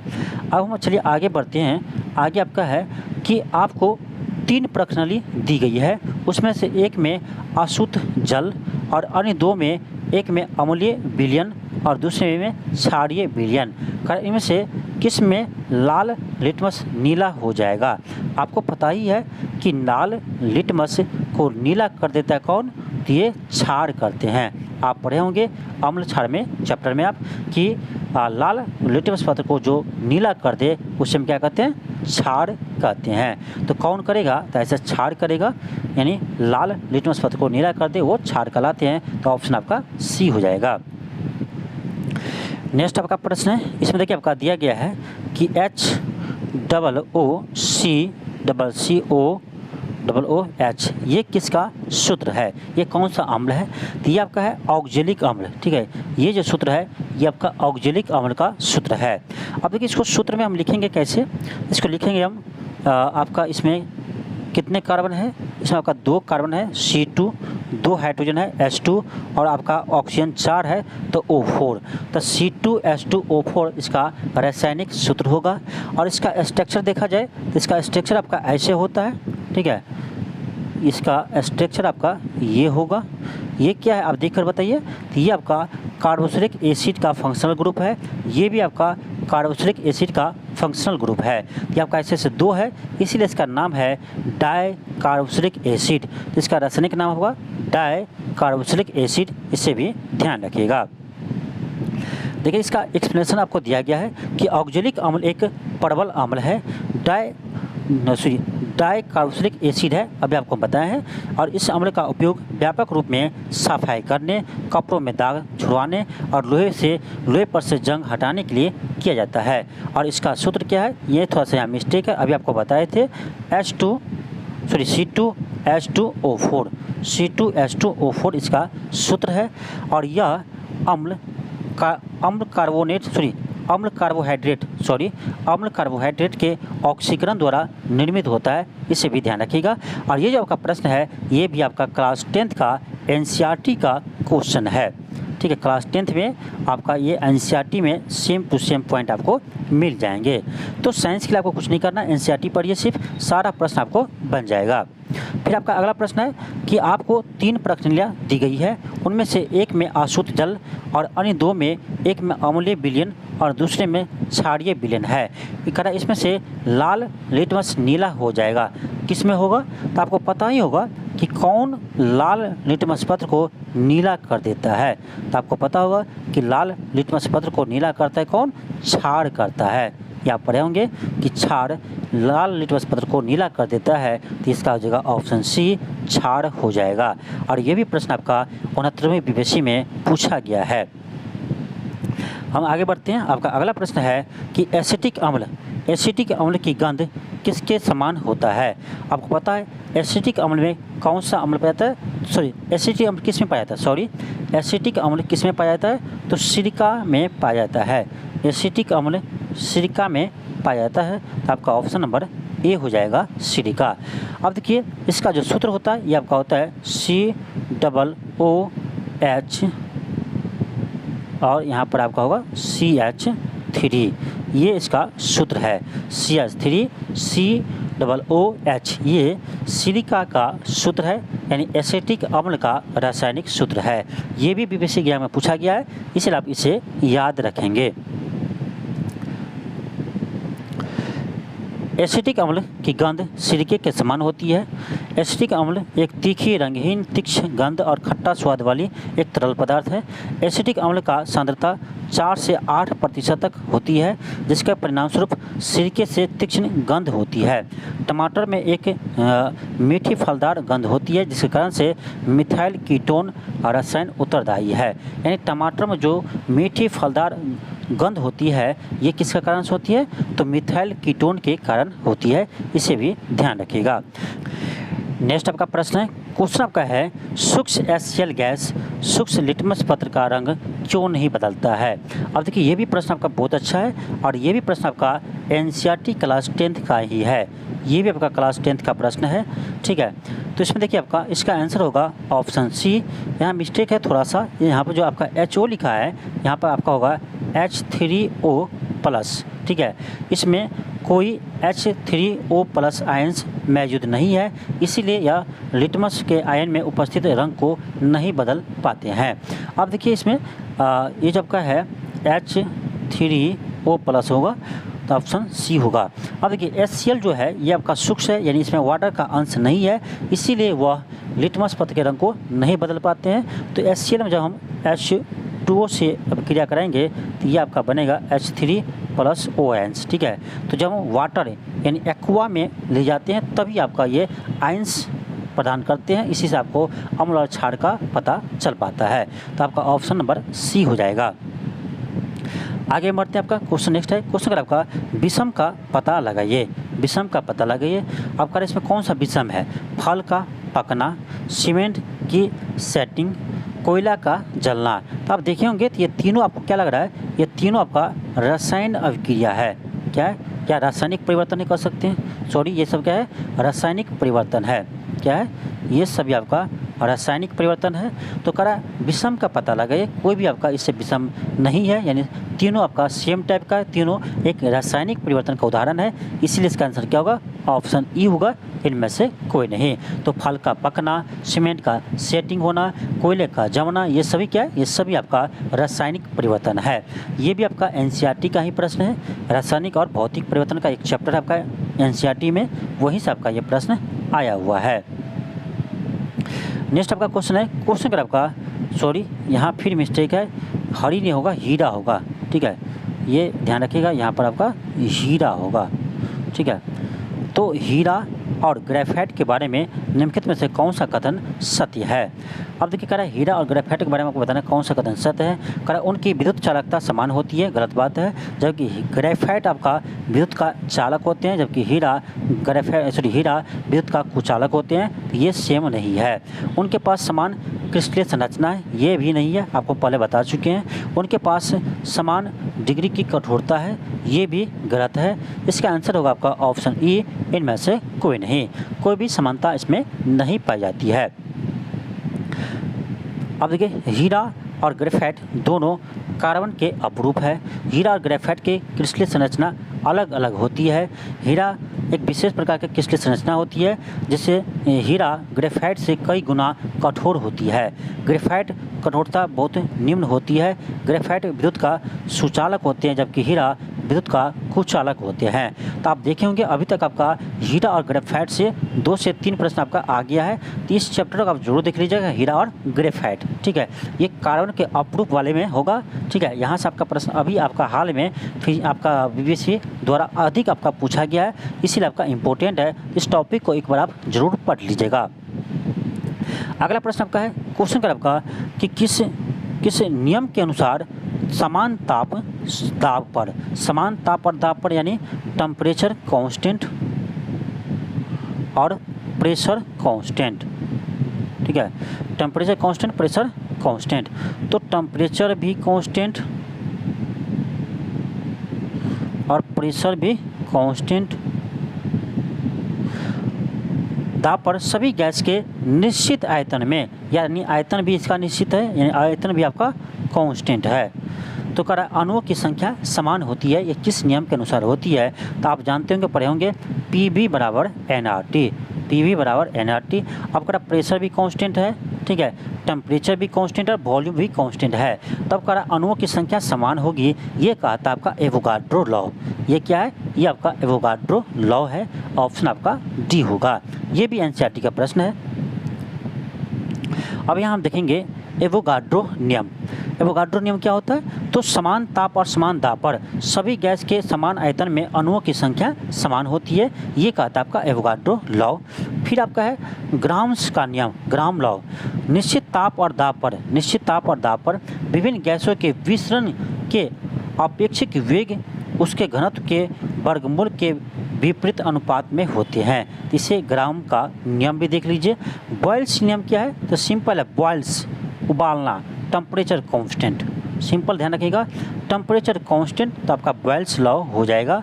अब हम चलिए आगे बढ़ते हैं। आगे आपका है कि आपको 3 प्रश्नावली दी गई है, उसमें से एक में अशुद्ध जल और अन्य 2 में, एक में अम्लीय विलयन और दूसरे में क्षारीय विलयन। इनमें से किस में लाल लिटमस नीला हो जाएगा? आपको पता ही है कि लाल लिटमस को नीला कर देता है कौन? तो ये क्षार करते हैं। आप पढ़े होंगे अम्ल क्षार में चैप्टर में आप कि लाल लिटमस पत्र को जो नीला कर दे उसे हम क्या कहते हैं? क्षार कहते हैं। तो कौन करेगा? तो ऐसा क्षार करेगा, यानी लाल लिटमस पत्र को नीला कर दे वो क्षार कहलाते हैं। तो ऑप्शन आपका सी हो जाएगा। नेक्स्ट आपका प्रश्न है, इसमें देखिए आपका दिया गया है कि HOOCOOH ये किसका सूत्र है? ये कौन सा अम्ल है? तो ये आपका है ऑक्जेलिक अम्ल, ठीक है। ये जो सूत्र है ये आपका ऑक्जेलिक अम्ल का सूत्र है। अब देखिए इसको सूत्र में हम लिखेंगे कैसे? इसको लिखेंगे हम आपका इसमें कितने कार्बन है? इसमें आपका 2 कार्बन है C2, 2 हाइड्रोजन है H2 और आपका ऑक्सीजन 4 है तो O4। तो C2H2O4 इसका रासायनिक सूत्र होगा। और इसका स्ट्रक्चर देखा जाए तो इसका स्ट्रक्चर आपका ऐसे होता है, ठीक है। इसका स्ट्रक्चर आपका ये होगा। ये क्या है आप देखकर बताइए। तो ये आपका कार्बोक्सिलिक एसिड का फंक्शनल ग्रुप है, ये भी आपका कार्बोक्सिलिक एसिड का फंक्शनल ग्रुप है। ये आपका ऐसे से 2 है, इसीलिए इसका नाम है डाई कार्बोक्सिलिक एसिड। तो इसका रासायनिक नाम होगा डाई कार्बोक्सिलिक एसिड, इससे भी ध्यान रखिएगा। देखिए इसका एक्सप्लेनेशन आपको दिया गया है कि ऑक्जेलिक अम्ल एक प्रबल अम्ल है, डाई कार्बोक्सिलिक एसिड है, अभी आपको बताया है। और इस अम्ल का उपयोग व्यापक रूप में सफाई करने, कपड़ों में दाग छुड़वाने और लोहे पर से जंग हटाने के लिए किया जाता है। और इसका सूत्र क्या है? ये थोड़ा सा यहाँ मिस्टेक है, अभी आपको बताए थे C2H2O4 इसका सूत्र है। और यह अम्ल कार्बोहाइड्रेट के ऑक्सीकरण द्वारा निर्मित होता है, इसे भी ध्यान रखिएगा। और ये जो आपका प्रश्न है ये भी आपका क्लास 10th का एनसीईआरटी का क्वेश्चन है, ठीक है। क्लास 10th में आपका ये एनसीईआरटी में सेम टू सेम पॉइंट आपको मिल जाएंगे। तो साइंस के लिए आपको कुछ नहीं करना, एनसीईआरटी पढ़िए, सिर्फ सारा प्रश्न आपको बन जाएगा। फिर आपका अगला प्रश्न है कि आपको 3 प्रश्नावलियाँ दी गई है, उनमें से एक में अशुद्ध जल और अन्य 2 में, एक में अम्लीय विलयन और दूसरे में क्षारीय विलयन है। इसमें से लाल लिटमस नीला हो जाएगा, किस में होगा? तो आपको पता ही होगा कि कौन लाल लिटमस पत्र को नीला कर देता है। तो आपको पता होगा कि लाल लिटमस पत्र को नीला करता है कौन? क्षार करता है। ये आप पढ़े होंगे कि क्षार लाल लिटमस पत्र को नीला कर देता है, तो इसका हो जाएगा ऑप्शन सी, क्षार हो जाएगा। और ये भी प्रश्न आपका 69वीं बीपीएससी में पूछा गया है। हम आगे बढ़ते हैं। आपका अगला प्रश्न है कि एसिटिक अम्ल की गंध किसके समान होता है? आपको पता है एसिटिक अम्ल में कौन सा अम्ल पाया जाता है? एसिटिक अम्ल किस में पाया जाता है? एसिटिक अम्ल किस में पाया जाता है? तो सिरका में पाया जाता है। एसिटिक अम्ल सिरका में पाया जाता है। तो आपका ऑप्शन नंबर ए हो जाएगा सिरका। अब देखिए इसका जो सूत्र होता है ये आपका होता है COOH और यहाँ पर आपका होगा CH3, ये इसका सूत्र है। CH3 COOH ये सिलिका का सूत्र है, यानी एसिटिक अम्ल का रासायनिक सूत्र है। ये भी बीपीएससी एग्जाम में पूछा गया है, इसलिए आप इसे याद रखेंगे। एसिटिक अम्ल की गंध सिरके के समान होती है। एसिटिक अम्ल एक तीखी, रंगहीन, तीक्ष्ण गंध और खट्टा स्वाद वाली एक तरल पदार्थ है। एसिटिक अम्ल का सांद्रता 4 से 8% तक होती है, जिसके परिणामस्वरूप सिरके से तीक्ष्ण गंध होती है। टमाटर में एक मीठी फलदार गंध होती है, जिसके कारण से मिथाइल कीटोन रसायन उत्तरदायी है। यानी टमाटर में जो मीठी फलदार गंध होती है ये किसका कारण से होती है? तो मिथाइल कीटोन के कारण होती है, इसे भी ध्यान रखिएगा। नेक्स्ट आपका प्रश्न है, क्वेश्चन आपका है सूक्ष्म HCl गैस सूक्ष्म लिटमस पत्र का रंग क्यों नहीं बदलता है? अब देखिए ये भी प्रश्न आपका बहुत अच्छा है और ये भी प्रश्न आपका NCERT क्लास 10th का ही है। ये भी आपका क्लास 10th का प्रश्न है, ठीक है। तो इसमें देखिए आपका इसका आंसर होगा ऑप्शन सी। यहाँ मिस्टेक है थोड़ा सा, यहाँ पर जो आपका HO लिखा है यहाँ पर आपका होगा H3O+, ठीक है। इसमें कोई H3O+ आयन्स मौजूद नहीं है, इसीलिए यह लिटमस के आयन में उपस्थित रंग को नहीं बदल पाते हैं। अब देखिए इसमें ये जब का है H3O+ होगा तो ऑप्शन सी होगा। अब देखिए HCl जो है ये आपका सूक्ष्म है, यानी इसमें वाटर का अंश नहीं है, इसीलिए वह लिटमस पत्र के रंग को नहीं बदल पाते हैं। तो HCl में जब हम H2O से अब क्रिया कराएंगे तो ये आपका बनेगा H3+OH, ठीक है। तो जब हम वाटर यानी एक्वा में ले जाते हैं तभी आपका ये आयंस प्रदान करते हैं, इसी से आपको अम्ल और क्षार का पता चल पाता है। तो आपका ऑप्शन नंबर सी हो जाएगा। आगे बढ़ते हैं। आपका क्वेश्चन नेक्स्ट है, क्वेश्चन अगर आपका विषम का पता लगाइए। विषम का पता लगाइए। आपका इसमें कौन सा विषम है? फल का पकना, सीमेंट की सेटिंग, कोयला का जलना। तो आप देखे होंगे तो ये तीनों आपको क्या लग रहा है? ये तीनों आपका रसायन अभिक्रिया है। क्या है? क्या रासायनिक परिवर्तन नहीं कर सकते हैं? सॉरी, ये सब क्या है? रासायनिक परिवर्तन है। क्या है? ये सभी आपका रासायनिक परिवर्तन है। तो करा विषम का पता लगाइए। कोई भी आपका इससे विषम नहीं है, यानी तीनों आपका सेम टाइप का है, तीनों एक रासायनिक परिवर्तन का उदाहरण है, इसीलिए इसका आंसर क्या होगा? ऑप्शन ई होगा, इनमें से कोई नहीं। तो फल का पकना, सीमेंट का सेटिंग होना, कोयले का जमना, ये सभी क्या है? ये सभी आपका रासायनिक परिवर्तन है। ये भी आपका NCERT का ही प्रश्न है। रासायनिक और भौतिक परिवर्तन का एक चैप्टर आपका NCERT में, वहीं से आपका ये प्रश्न आया हुआ है। नेक्स्ट आपका क्वेश्चन है, क्वेश्चन अगर आपका सॉरी यहाँ फिर मिस्टेक है, हरी नहीं होगा, हीरा होगा, ठीक है। ये ध्यान रखिएगा, यहाँ पर आपका हीरा होगा, ठीक है। तो हीरा और ग्रेफाइट के बारे में निम्नलिखित में से कौन सा कथन सत्य है? अब देखिए कह रहा है हीरा और ग्रेफाइट के बारे में आपको बताना कौन सा कथन सत्य है। कह रहा है उनकी विद्युत चालकता समान होती है, गलत बात है। जबकि ग्रेफाइट आपका विद्युत का चालक होते हैं, जबकि हीरा विद्युत का कुचालक होते हैं। तो ये सेम नहीं है। उनके पास समान क्रिस्टलीय संरचना है, ये भी नहीं है, आपको पहले बता चुके हैं। उनके पास समान डिग्री की कठोरता है, ये भी गलत है। इसका आंसर होगा आपका ऑप्शन ई, इनमें से कोई नहीं, कोई भी समानता इसमें नहीं पाई जाती है। अब देखिए हीरा और ग्रेफाइट दोनों कार्बन के अपरूप है। हीरा और ग्रेफाइट की क्रिस्टलीय संरचना अलग अलग होती है। हीरा एक विशेष प्रकार की क्रिस्टलीय संरचना होती है, जिससे हीरा ग्रेफाइट से कई गुना कठोर होती है। ग्रेफाइट कठोरता बहुत निम्न होती है। ग्रेफाइट विद्युत का सुचालक होते हैं, जबकि हीरा विद्युत का कुचालक होते हैं। तो आप देखे होंगे अभी तक आपका हीरा और ग्रेफाइट से 2 से 3 प्रश्न आपका आ गया है। तो इस चैप्टर को आप जरूर देख लीजिएगा, हीरा और ग्रेफाइट, ठीक है। ये कार्बन के अपरूप वाले में होगा, ठीक है। यहाँ से आपका प्रश्न अभी आपका हाल में फिर आपका बीपीएससी द्वारा अधिक आपका पूछा गया है, इसीलिए आपका इम्पोर्टेंट है। इस टॉपिक को एक बार आप जरूर पढ़ लीजिएगा। अगला प्रश्न आपका है, क्वेश्चन का आपका कि किस नियम के अनुसार समान ताप और दाब पर यानी टेम्परेचर कांस्टेंट और प्रेशर कांस्टेंट। ठीक है, टेम्परेचर कांस्टेंट, प्रेशर कांस्टेंट। तो टेम्परेचर भी कांस्टेंट और प्रेशर भी कांस्टेंट, दाब पर सभी गैस के निश्चित आयतन में, यानी आयतन भी इसका निश्चित है, यानी आयतन भी आपका कांस्टेंट है। तो कह रहा अणुओं की संख्या समान होती है, ये किस नियम के अनुसार होती है? तो आप जानते होंगे, पढ़े होंगे, PV बराबर nRT, PV बराबर nRT। अब कह रहा प्रेशर भी कांस्टेंट है, ठीक है, टेम्परेचर भी कांस्टेंट है, वॉल्यूम भी कांस्टेंट है, तब कह रहा अणुओं की संख्या समान होगी। ये कहा था आपका एवोगाड्रो लॉ। ये क्या है? ये आपका एवोगाड्रो लॉ है। ऑप्शन आपका डी होगा। ये भी NCERT का प्रश्न है। अब यहाँ हम देखेंगे एवोगाड्रो नियम। एवोगाड्रो नियम क्या होता है? तो समान ताप और समान दाब पर सभी गैस के समान आयतन में अणुओं की संख्या समान होती है। ये कहता है आपका एवोगाड्रो लॉ। फिर आपका है ग्राम्स का नियम, ग्राम लॉ। निश्चित ताप और दाब पर विभिन्न गैसों के विसरण के अपेक्षिक वेग उसके घनत्व के वर्गमूल के विपरीत अनुपात में होते हैं। इसे ग्राम का नियम भी देख लीजिए। बॉयल्स नियम क्या है? तो सिंपल है, बॉयल्स उबालना, टेम्परेचर कांस्टेंट, सिंपल ध्यान रखिएगा, टेम्परेचर कांस्टेंट, तो आपका बॉयल्स लॉ हो जाएगा।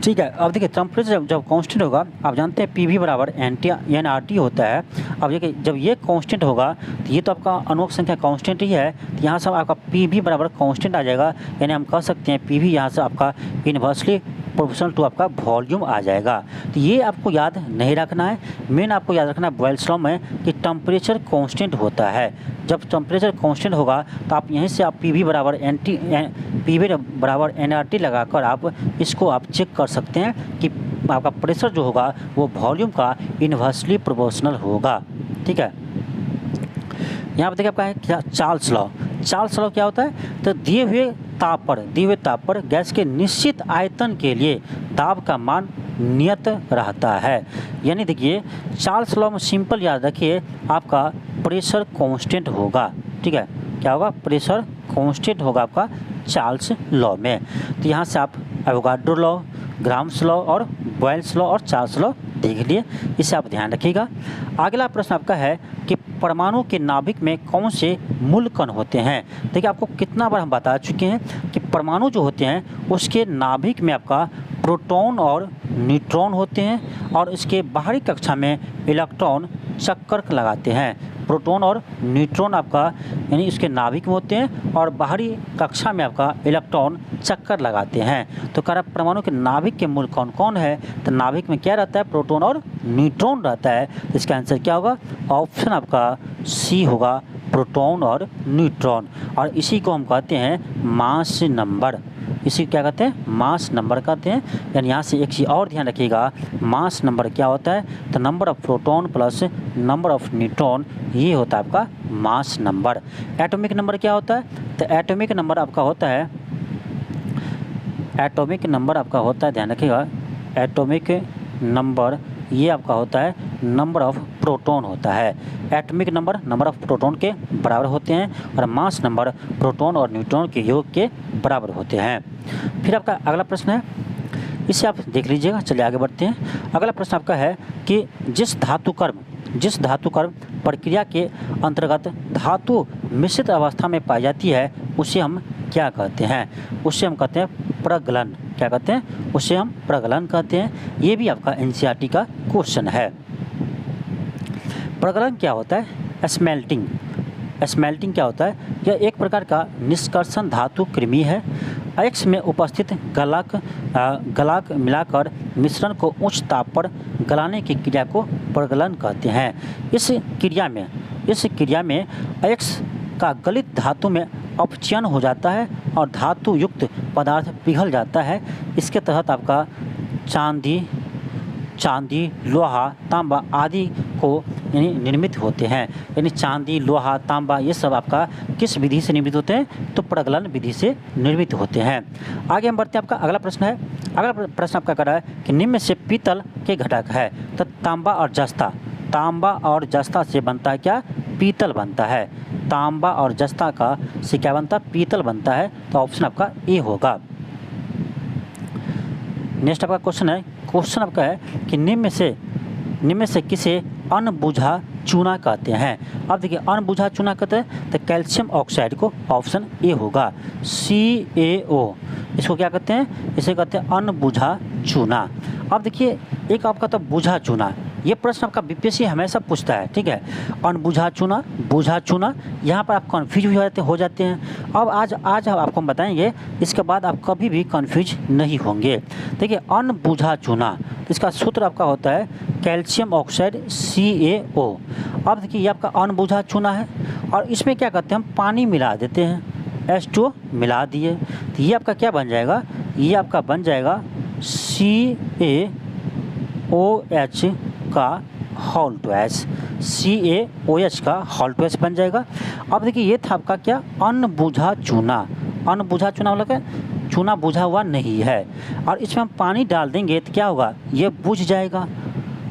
ठीक है, अब देखिए टेम्परेचर जब कांस्टेंट होगा, आप जानते हैं PV बराबर nRT होता है। अब देखिए जब ये कांस्टेंट होगा तो ये तो आपका अणुओं की संख्या कांस्टेंट ही है, तो यहाँ से आपका PV बराबर कांस्टेंट आ जाएगा, यानी हम कह सकते हैं PV यहाँ से आपका इन्वर्सली प्रोपोर्शनल टू आपका वॉल्यूम आ जाएगा। तो ये आपको याद नहीं रखना है, मेन आपको याद रखना है बॉयल्स लॉ में कि टेम्परेचर कांस्टेंट होता है। जब टेम्परेचर कांस्टेंट होगा तो आप यहीं से आप PV बराबर nRT लगाकर आप इसको आप चेक कर सकते हैं कि आपका प्रेशर जो होगा वो वॉल्यूम का इन्वर्सली प्रोपोर्शनल होगा। ठीक है, यहाँ पर देखिए आपका है क्या चार्ल्स लॉ। चार्ल्स लॉ क्या होता है? तो दिए हुए ताप पर गैस के निश्चित आयतन के लिए दाब का मान नियत रहता है। यानी देखिए चार्ल्स लॉ में सिंपल याद रखिए, आपका प्रेशर कांस्टेंट होगा। ठीक है, क्या होगा? प्रेशर कांस्टेंट होगा आपका चार्ल्स लॉ में। तो यहाँ से आप एवोगाड्रो लॉ, ग्राम्स लॉ और बॉयल्स लॉ और चार्ल्स लॉ देख लिए, इसे आप ध्यान रखिएगा। अगला प्रश्न आपका है कि परमाणु के नाभिक में कौन से मूल कण होते हैं? देखिए आपको कितना बार हम बता चुके हैं कि परमाणु जो होते हैं उसके नाभिक में आपका प्रोटॉन और न्यूट्रॉन होते हैं और इसके बाहरी कक्षा में इलेक्ट्रॉन चक्कर लगाते हैं। प्रोटॉन और न्यूट्रॉन आपका यानी इसके नाभिक में होते हैं और बाहरी कक्षा में आपका इलेक्ट्रॉन चक्कर लगाते हैं। तो कह रहा परमाणु के नाभिक के मूल कौन कौन है? तो नाभिक में क्या रहता है? प्रोटॉन और न्यूट्रॉन रहता है। तो इसका आंसर क्या होगा? ऑप्शन आपका सी होगा, प्रोटॉन और न्यूट्रॉन। और इसी को हम कहते हैं मास नंबर। इसी क्या कहते हैं? मास नंबर कहते हैं। यानी यहाँ से एक चीज़ और ध्यान रखिएगा, मास नंबर क्या होता है? तो number of proton plus number of neutron, ये होता है आपका मास नंबर। एटॉमिक नंबर क्या होता है? तो एटॉमिक नंबर आपका होता है, ध्यान रखिएगा, एटॉमिक नंबर ये आपका होता है नंबर ऑफ प्रोटॉन होता है। Atomic number number of proton के बराबर होते हैं और मास नंबर प्रोटॉन और न्यूट्रॉन के योग के बराबर होते हैं। फिर आपका अगला प्रश्न है, इसे आप देख लीजिएगा। चलिए आगे बढ़ते हैं। अगला प्रश्न आपका है कि जिस धातुकर्म प्रक्रिया के अंतर्गत धातु मिश्रित अवस्था में पाई जाती है उसे हम क्या कहते हैं? उसे हम कहते हैं प्रगलन। क्या कहते हैं? उसे हम प्रगलन कहते हैं। ये भी आपका NCERT का क्वेश्चन है। प्रगलन क्या होता है? स्मेल्टिंग क्या होता है? यह एक प्रकार का निष्कर्षण धातु कृमि है। X में उपस्थित गलाक मिलाकर मिश्रण को उच्च ताप पर गलाने की क्रिया को प्रगलन कहते हैं। इस क्रिया में X का गलित धातु में अपचयन हो जाता है और धातु युक्त पदार्थ पिघल जाता है। इसके तहत आपका चांदी, लोहा, तांबा आदि को यानी निर्मित होते हैं। यानी चांदी, लोहा, तांबा ये सब आपका किस विधि से निर्मित होते हैं? तो प्रगलन विधि से निर्मित होते हैं। आगे हम बढ़ते हैं। आपका अगला प्रश्न है, अगला प्रश्न आपका कह रहा है कि निम्न में से पीतल के घटक है। तो तांबा और जस्ता से बनता है क्या? पीतल बनता है। तांबा और जस्ता का से क्या बनता है, पीतल बनता है। तो ऑप्शन आपका ए होगा। नेक्स्ट आपका क्वेश्चन है, क्वेश्चन आपका है कि निम्न में से किसे अनबुझा चूना कहते हैं। अब देखिए अनबुझा चूना कहते हैं तो कैल्शियम ऑक्साइड को ऑप्शन ए होगा, CaO। इसको क्या कहते हैं, इसे कहते हैं अनबुझा चूना। अब देखिए एक आपका तो बुझा चूना, ये प्रश्न आपका बीपीएससी हमेशा पूछता है, ठीक है। अनबुझा चूना, बुझा चूना, यहाँ पर आप कन्फ्यूज हो जाते हैं। अब आज हम आपको बताएंगे, इसके बाद आप कभी भी कन्फ्यूज नहीं होंगे। देखिए अनबुझा चूना, इसका सूत्र आपका होता है कैल्शियम ऑक्साइड CaO। अब देखिए ये आपका अनबुझा चूना है और इसमें क्या करते हैं, हम पानी मिला देते हैं, H2O मिला दिए, तो ये आपका क्या बन जाएगा, ये आपका बन जाएगा CaOH का होल ट्वाइस, CaOH का होल ट्वाइस बन जाएगा। अब देखिए ये था आपका क्या, अनबुझा चूना। अनबुझा चूना मतलब चूना बुझा हुआ नहीं है और इसमें हम पानी डाल देंगे तो क्या होगा, ये बुझ जाएगा।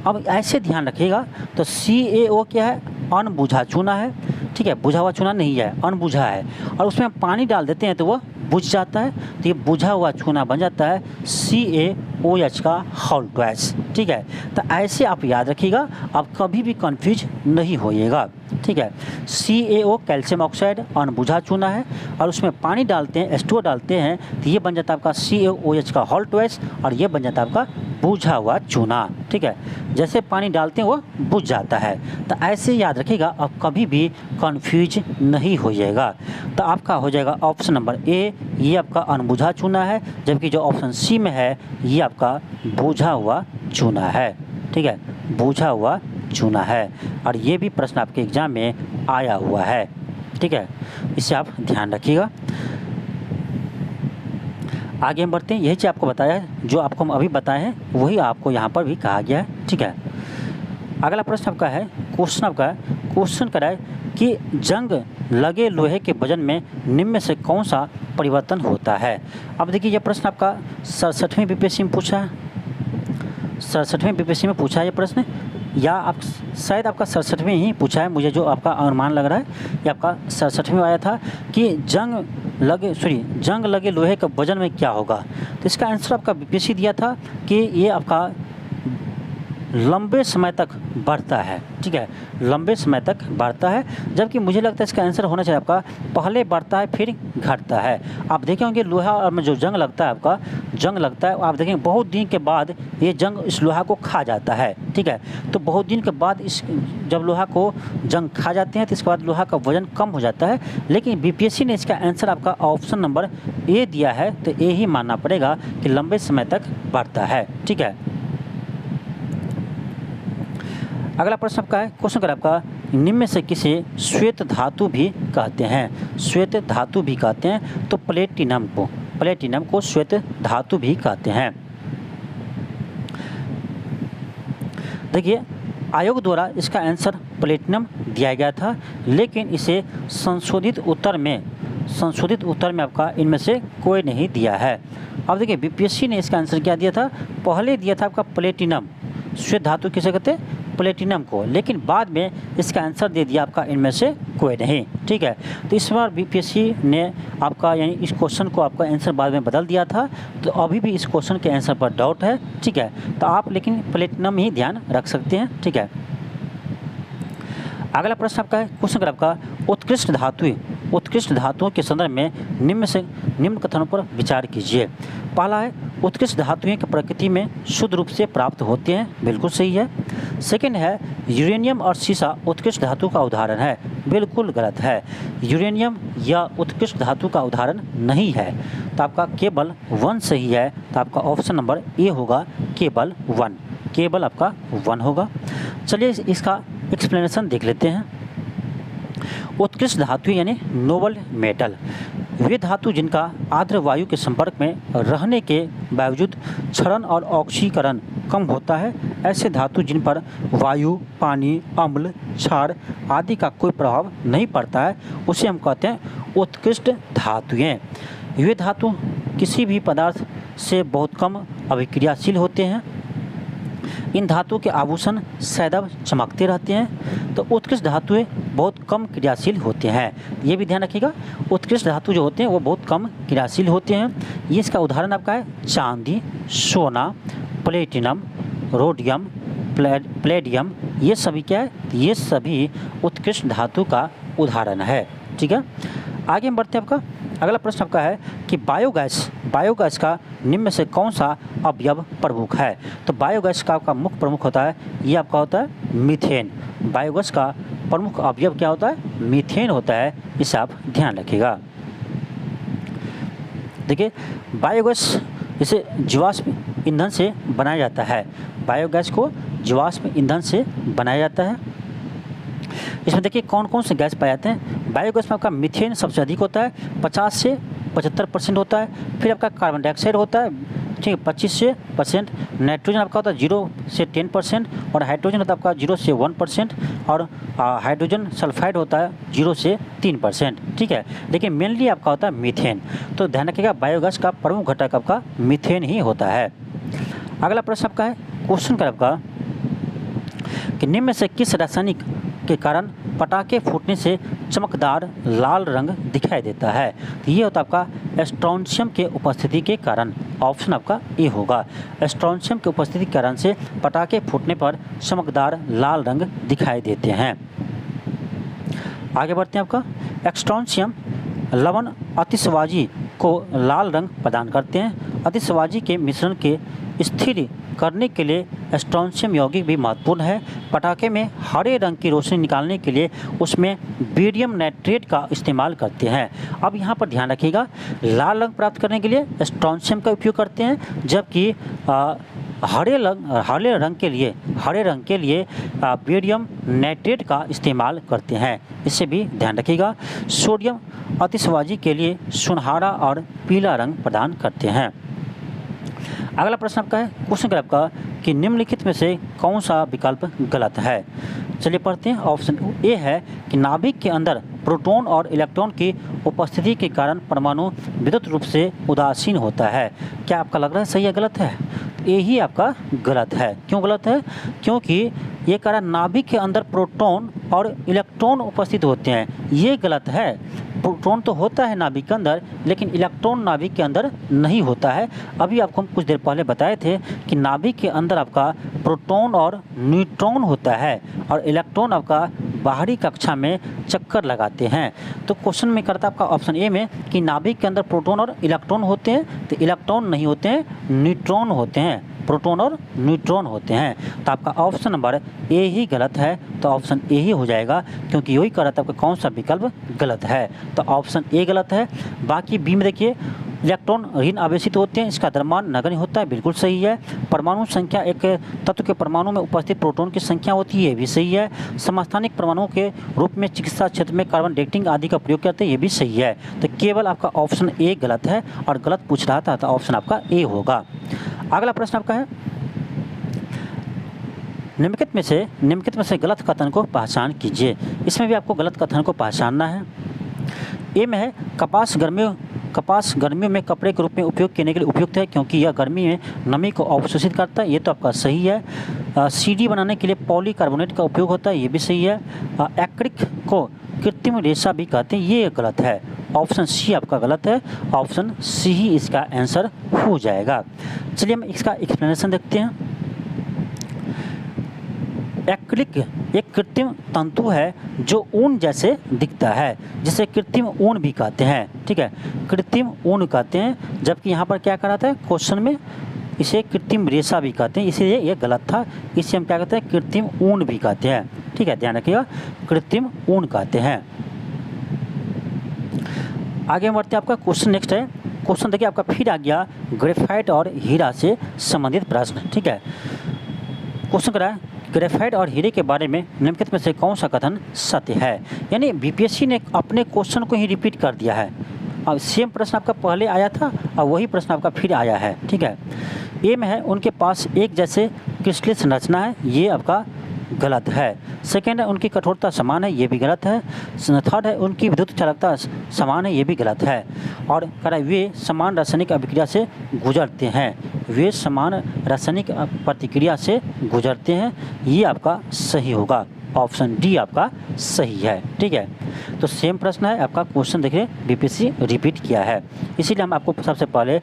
अब ऐसे ध्यान रखिएगा, तो CaO क्या है, अनबुझा चूना है, ठीक है, बुझा हुआ चूना नहीं है, अनबुझा है, और उसमें हम पानी डाल देते हैं तो वो बुझ जाता है, तो ये बुझा हुआ चूना बन जाता है CaOH का होल ट्वाइस, ठीक है। तो ऐसे आप याद रखिएगा, आप कभी भी कंफ्यूज नहीं होइएगा, ठीक है। CaO कैल्शियम ऑक्साइड अनबुझा चूना है और उसमें पानी डालते हैं, H2O डालते हैं, तो ये बन जाता है आपका CaOH का होल ट्वाइस और ये बन जाता है आपका बुझा हुआ चूना, ठीक है। जैसे पानी डालते हैं वो बुझ जाता है, तो ऐसे याद रखिएगा, आप कभी भी कंफ्यूज नहीं होइएगा। तो आपका हो जाएगा ऑप्शन नंबर ए, ये आपका अनबुझा चूना है, जबकि जो ऑप्शन सी में है ये आपका बुझा हुआ चूना है, ठीक है, बुझा हुआ चूना है। और ये भी प्रश्न आपके एग्जाम में आया हुआ है, ठीक है, इसे आप ध्यान रखिएगा। आगे हम बढ़ते हैं, यही चीज़ आपको बताया है, जो आपको हम अभी बताए हैं वही आपको यहाँ पर भी कहा गया है, ठीक है। अगला प्रश्न आपका है, क्वेश्चन कराए कि जंग लगे लोहे के वजन में निम्न में से कौन सा परिवर्तन होता है। अब देखिए ये प्रश्न आपका 67वें बीपीएससी में पूछा है, 67वें बीपीएससी में पूछा है ये प्रश्न, या आप शायद आपका 67वें ही पूछा है, मुझे जो आपका अनुमान लग रहा है ये आपका 67वें आया था कि जंग लगे लोहे के वजन में क्या होगा। तो इसका आंसर आपका बीपीएससी दिया था कि ये आपका लंबे समय तक बढ़ता है, ठीक है, लंबे समय तक बढ़ता है, जबकि मुझे लगता है इसका आंसर होना चाहिए आपका पहले बढ़ता है फिर घटता है। आप देखें होंगे लोहा में जो जंग लगता है, आपका जंग लगता है, आप देखेंगे बहुत दिन के बाद ये जंग इस लोहा को खा जाता है, ठीक है। तो बहुत दिन के बाद जब लोहा को जंग खा जाते हैं तो इसके बाद लोहा का वजन कम हो जाता है, लेकिन बीपीएससी ने इसका आंसर आपका ऑप्शन नंबर ए दिया है, तो ए ही मानना पड़ेगा कि लंबे समय तक बढ़ता है, ठीक है। अगला प्रश्न आपका है, क्वेश्चन कर आपका निम्न में से किसे श्वेत धातु भी कहते हैं। श्वेत धातु भी कहते हैं, तो प्लेटिनम को श्वेत धातु भी कहते हैं। देखिए आयोग द्वारा इसका आंसर प्लेटिनम दिया गया था, लेकिन इसे संशोधित उत्तर में आपका इनमें से कोई नहीं दिया है। अब देखिए बीपीएससी ने इसका आंसर क्या दिया था, पहले दिया था आपका प्लेटिनम, श्वेत धातु किसे कहते हैं, प्लेटिनम को, लेकिन बाद में इसका आंसर दे दिया आपका इनमें से कोई नहीं, ठीक है। तो इस बार बीपीएससी ने आपका यानी इस क्वेश्चन को आपका आंसर बाद में बदल दिया था, तो अभी भी इस क्वेश्चन के आंसर पर डाउट है, ठीक है। तो आप लेकिन प्लेटिनम ही ध्यान रख सकते हैं, ठीक है। अगला प्रश्न आपका है, क्वेश्चन आपका उत्कृष्ट धातुओं के संदर्भ में निम्न कथनों पर विचार कीजिए। पहला है उत्कृष्ट धातुएं की प्रकृति में शुद्ध रूप से प्राप्त होते हैं, बिल्कुल सही है। सेकंड है यूरेनियम और सीसा उत्कृष्ट धातु का उदाहरण है, बिल्कुल गलत है। यूरेनियम या उत्कृष्ट धातु का उदाहरण नहीं है, तो आपका केवल 1 सही है, तो आपका ऑप्शन नंबर ए होगा केवल 1, केवल आपका 1 होगा। चलिए इसका एक्सप्लेनेशन देख लेते हैं। उत्कृष्ट धातु यानी नोबल मेटल, वे धातु जिनका आर्द्र वायु के संपर्क में रहने के बावजूद क्षरण और ऑक्सीकरण कम होता है, ऐसे धातु जिन पर वायु, पानी, अम्ल, क्षार आदि का कोई प्रभाव नहीं पड़ता है, उसे हम कहते हैं उत्कृष्ट धातुएं। वे धातु किसी भी पदार्थ से बहुत कम अभिक्रियाशील होते हैं, इन धातुओं के आभूषण सदैव चमकते रहते हैं। तो उत्कृष्ट धातुएं बहुत कम क्रियाशील होते हैं, ये भी ध्यान रखिएगा। उत्कृष्ट धातु जो होते हैं वो बहुत कम क्रियाशील होते हैं। ये इसका उदाहरण आपका है चांदी, सोना, प्लेटिनम, रोडियम, प्लेडियम, ये सभी क्या है, ये सभी उत्कृष्ट धातु का उदाहरण है। ठीक है, आगे हम बढ़ते हैं। आपका अगला प्रश्न आपका है कि बायोगैस का निम्न में से कौन सा अवयव प्रमुख है। तो बायोगैस का आपका मुख्य प्रमुख होता है, ये आपका होता है मीथेन। बायोगैस का प्रमुख अवयव क्या होता है, मीथेन होता है, इसे आप ध्यान रखिएगा। देखिए बायोगैस इसे जीवाश्म ईंधन से बनाया जाता है। बायोगैस को जीवाश्म ईंधन से बनाया जाता है। इसमें देखिए कौन कौन से गैस पाए जाते हैं। बायोगैस में आपका मीथेन सबसे अधिक होता है, 50 से 75% होता है। फिर आपका कार्बन डाइऑक्साइड होता है, ठीक है, 25 से %। नाइट्रोजन आपका होता है 0 से 10%, और हाइड्रोजन होता है आपका 0 से 1%, और हाइड्रोजन सल्फाइड होता है 0 से 3%। ठीक है, लेकिन मेनली आपका होता है मीथेन। तो ध्यान रखिएगा बायोगैस का प्रमुख घटक आपका मीथेन ही होता है। अगला प्रश्न आपका है, क्वेश्चन का आपका कि निम्न में से किस रासायनिक के कारण पटाखे फूटने से चमकदार लाल रंग दिखाई देता है। तो ये होता है आपका स्ट्रोंशियम के उपस्थिति के कारण। ऑप्शन आपका ए होगा, स्ट्रोंशियम के उपस्थिति के कारण से पटाखे फूटने पर चमकदार लाल रंग दिखाई देते हैं। आगे बढ़ते हैं। आपका स्ट्रोंशियम लवण आतिशबाजी को लाल रंग प्रदान करते हैं। आतिशबाजी के मिश्रण के स्थिर करने के लिए स्ट्रोंशियम यौगिक भी महत्वपूर्ण है। पटाखे में हरे रंग की रोशनी निकालने के लिए उसमें बेरियम नाइट्रेट का इस्तेमाल करते हैं। अब यहाँ पर ध्यान रखिएगा, लाल रंग प्राप्त करने के लिए स्ट्रोंशियम का उपयोग करते हैं, जबकि हरे रंग के लिए बेरियम नाइट्रेट का इस्तेमाल करते हैं। इससे भी ध्यान रखिएगा। सोडियम आतिशबाजी के लिए सुनहरा और पीला रंग प्रदान करते हैं। अगला प्रश्न आपका है, क्वेश्चन आपका कि निम्नलिखित में से कौन सा विकल्प गलत है। चलिए पढ़ते हैं। ऑप्शन ए है कि नाभिक के अंदर प्रोटॉन और इलेक्ट्रॉन की उपस्थिति के कारण परमाणु विद्युत रूप से उदासीन होता है। क्या आपका लग रहा है सही है गलत है? ये ही आपका गलत है। क्यों गलत है? क्योंकि ये कह रहा नाभिक के अंदर प्रोटॉन और इलेक्ट्रॉन उपस्थित होते हैं, ये गलत है। प्रोटॉन तो होता है नाभिक के अंदर, लेकिन इलेक्ट्रॉन नाभिक के अंदर नहीं होता है। अभी आपको हम कुछ देर पहले बताए थे कि नाभिक के अंदर आपका प्रोटॉन और न्यूट्रॉन होता है, और इलेक्ट्रॉन आपका बाहरी कक्षा में चक्कर लगाते हैं। तो क्वेश्चन में करता आपका ऑप्शन ए में कि नाभिक के अंदर प्रोटॉन और इलेक्ट्रॉन होते हैं, तो इलेक्ट्रॉन नहीं होते हैं, न्यूट्रॉन होते हैं। प्रोटॉन और न्यूट्रॉन होते हैं। तो आपका ऑप्शन नंबर ए ही गलत है। तो ऑप्शन ए ही हो जाएगा, क्योंकि यही कह रहा था आपका कौन सा विकल्प गलत है। तो ऑप्शन ए गलत है। बाकी बी में देखिए इलेक्ट्रॉन ऋण आवेशित होते हैं, इसका द्रव्यमान नगण्य होता है, बिल्कुल सही है। परमाणु संख्या एक तत्व के परमाणु में उपस्थित प्रोटॉन की संख्या होती है, ये भी सही है। समस्थानिक परमाणुओं के रूप में चिकित्सा क्षेत्र में कार्बन डेटिंग आदि का प्रयोग करते हैं, ये भी सही है। तो केवल आपका ऑप्शन ए गलत है, और गलत पूछ रहा था, तो ऑप्शन आपका ए होगा। अगला प्रश्न आपका है, निम्नलिखित में से गलत कथन को पहचान कीजिए। इसमें भी आपको गलत कथन को पहचानना है। ए में है कपास गर्मियों में कपड़े के रूप में उपयोग करने के लिए उपयुक्त है, क्योंकि यह गर्मी में नमी को अवशोषित करता है, ये तो आपका सही है। सीडी बनाने के लिए पॉलीकार्बोनेट का उपयोग होता है, ये भी सही है। एक्रिक को कृत्रिम रेशा भी कहते हैं, ये गलत है। ऑप्शन सी आपका गलत है। ऑप्शन सी ही इसका आंसर हो जाएगा। चलिए हम इसका एक्सप्लेनेशन देखते हैं। एक्रिलिक एक कृत्रिम तंतु है जो ऊन जैसे दिखता है, जिसे कृत्रिम ऊन भी कहते हैं। ठीक है, कृत्रिम ऊन कहते हैं, जबकि यहाँ पर क्या कराता है क्वेश्चन में, इसे कृत्रिम रेशा भी कहते हैं, इसलिए ये गलत था। इसे हम क्या कहते हैं, कृत्रिम ऊन भी कहते हैं। ठीक है, ध्यान रखिएगा, कृत्रिम ऊन कहते हैं। आगे हम बढ़ते हैं। आपका क्वेश्चन नेक्स्ट है। क्वेश्चन देखिए आपका फिर आ गया ग्रेफाइट और हीरा से संबंधित प्रश्न। ठीक है, क्वेश्चन करा है ग्रेफाइट और हीरे के बारे में निम्नलिखित में से कौन सा कथन सत्य है। यानी बीपीएससी ने अपने क्वेश्चन को ही रिपीट कर दिया है। अब सेम प्रश्न आपका पहले आया था और वही प्रश्न आपका फिर आया है। ठीक है, ए में है उनके पास एक जैसे क्रिस्टलीय संरचना है, ये आपका गलत है। सेकेंड है उनकी कठोरता समान है, ये भी गलत है। थर्ड है उनकी विद्युत चालकता समान है, ये भी गलत है। और कह रहा है वे समान रासायनिक अभिक्रिया से गुजरते हैं, वे समान रासायनिक प्रतिक्रिया से गुजरते हैं। ये आपका सही होगा, ऑप्शन डी आपका सही है। ठीक है, तो सेम प्रश्न है आपका, क्वेश्चन देखिए बीपीएससी रिपीट किया है, इसीलिए हम आपको सबसे पहले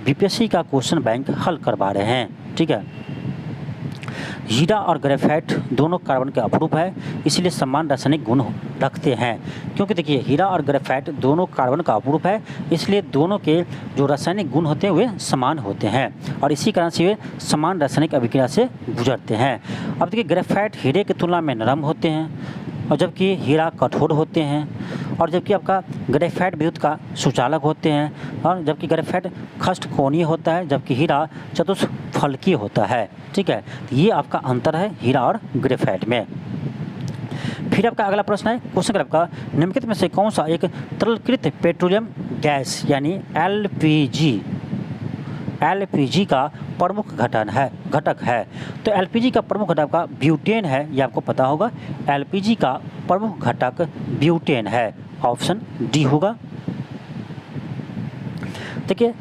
बीपीएससी का क्वेश्चन बैंक हल करवा रहे हैं। ठीक है, हीरा और ग्रेफाइट दोनों कार्बन के अपरूप है, इसलिए समान रासायनिक गुण रखते हैं। क्योंकि देखिए हीरा और ग्रेफाइट दोनों कार्बन का अपरूप है, इसलिए दोनों के जो रासायनिक गुण होते हैं वे समान होते हैं और इसी कारण से वे समान रासायनिक अभिक्रिया से गुजरते हैं। अब देखिए ग्रेफाइट हीरे की तुलना में नरम होते हैं और जबकि हीरा कठोर होते हैं, और जबकि आपका ग्रेफाइट विद्युत का सुचालक होते हैं, और जबकि ग्रेफाइट खष्टकोणीय होता है, जबकि हीरा चतुष्फलकीय होता है। ठीक है, तो ये आपका अंतर है हीरा और ग्रेफाइट में। फिर आपका अगला प्रश्न है, क्वेश्चन आपका निम्नलिखित में से कौन सा एक तरलीकृत पेट्रोलियम गैस यानी एलपीजी का प्रमुख घटक है। तो एलपीजी का प्रमुख घटक का ब्यूटेन है, ये आपको पता होगा। एलपीजी का प्रमुख घटक ब्यूटेन है, ऑप्शन डी होगा। देखिए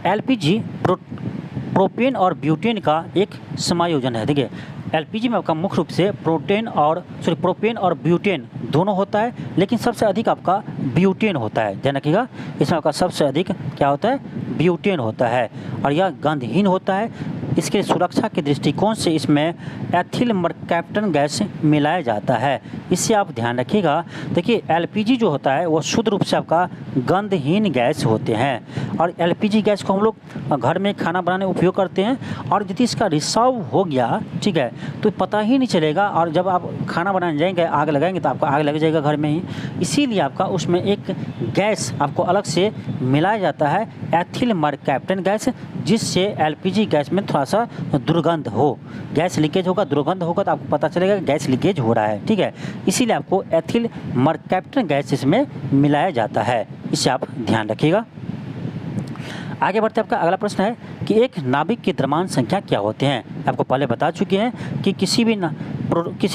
एलपीजी प्रोपेन और ब्यूटेन का एक समायोजन है। देखिए एलपीजी में आपका मुख्य रूप से प्रोपेन और ब्यूटेन दोनों होता है, लेकिन सबसे अधिक आपका ब्यूटेन होता है। ध्यान रखिएगा, इसमें आपका सबसे अधिक क्या होता है, ब्यूटेन होता है, और यह गंधहीन होता है। इसके सुरक्षा के दृष्टिकोण से इसमें एथिल मरकैप्टन गैस मिलाया जाता है, इससे आप ध्यान रखिएगा। देखिए एलपीजी जो होता है वो शुद्ध रूप से आपका गंधहीन गैस होते हैं, और एलपीजी गैस को हम लोग घर में खाना बनाने उपयोग करते हैं, और यदि इसका रिसाव हो गया, ठीक है, तो पता ही नहीं चलेगा, और जब आप खाना बनाने जाएंगे आग लगाएंगे तो आपको आग लग जाएगा घर में ही। इसीलिए आपका उसमें एक गैस आपको अलग से मिलाया जाता है, एथिल मरकैप्टन गैस, जिससे एलपीजी गैस में थोड़ा सा दुर्गंध हो, गैस लीकेज होगा, दुर्गंध होगा तो आपको पता चलेगा गैस लीकेज हो रहा है। ठीक है, इसीलिए आपको एथिल मरकैप्टन गैस इसमें मिलाया जाता है, इसे आप ध्यान रखिएगा। आगे बढ़ते आपका अगला प्रश्न है कि एक नाभिक की द्रव्यमान संख्या क्या होते हैं। आपको पहले बता चुके हैं कि किसी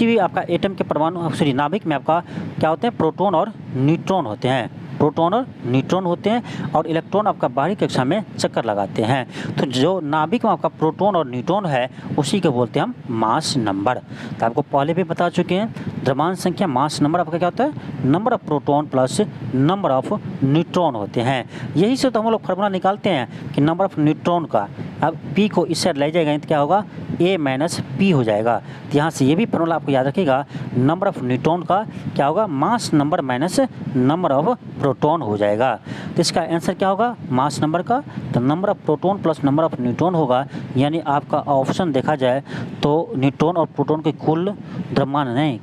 भी आपका एटम के परमाणु नाभिक में आपका क्या होते हैं, प्रोटॉन और न्यूट्रॉन होते हैं। प्रोटॉन और न्यूट्रॉन होते हैं, और इलेक्ट्रॉन आपका बाहरी कक्षा में चक्कर लगाते हैं। तो जो नाभिक में आपका प्रोटॉन और न्यूट्रॉन है उसी को बोलते हैं हम मास नंबर। तो आपको पहले भी बता चुके हैं, द्रव्यमान संख्या मास नंबर आपका क्या होता है, number of proton plus number of neutron होते हैं। यही से तो हम लोग फार्मूला निकालते हैं कि नंबर ऑफ न्यूट्रॉन का, अब पी को इस साइड ले जाएगा तो क्या होगा, ए माइनस पी हो जाएगा। तो यहाँ से ये भी फार्मूला आपको याद रखिएगा, नंबर ऑफ न्यूट्रॉन का क्या होगा, mass number minus number of proton हो जाएगा। तो इसका आंसर क्या होगा, मास नंबर का, तो number of proton plus number of neutron होगा। यानी आपका ऑप्शन देखा जाए तो न्यूट्रॉन और प्रोटॉन के कुल द्रव्यमान नहीं,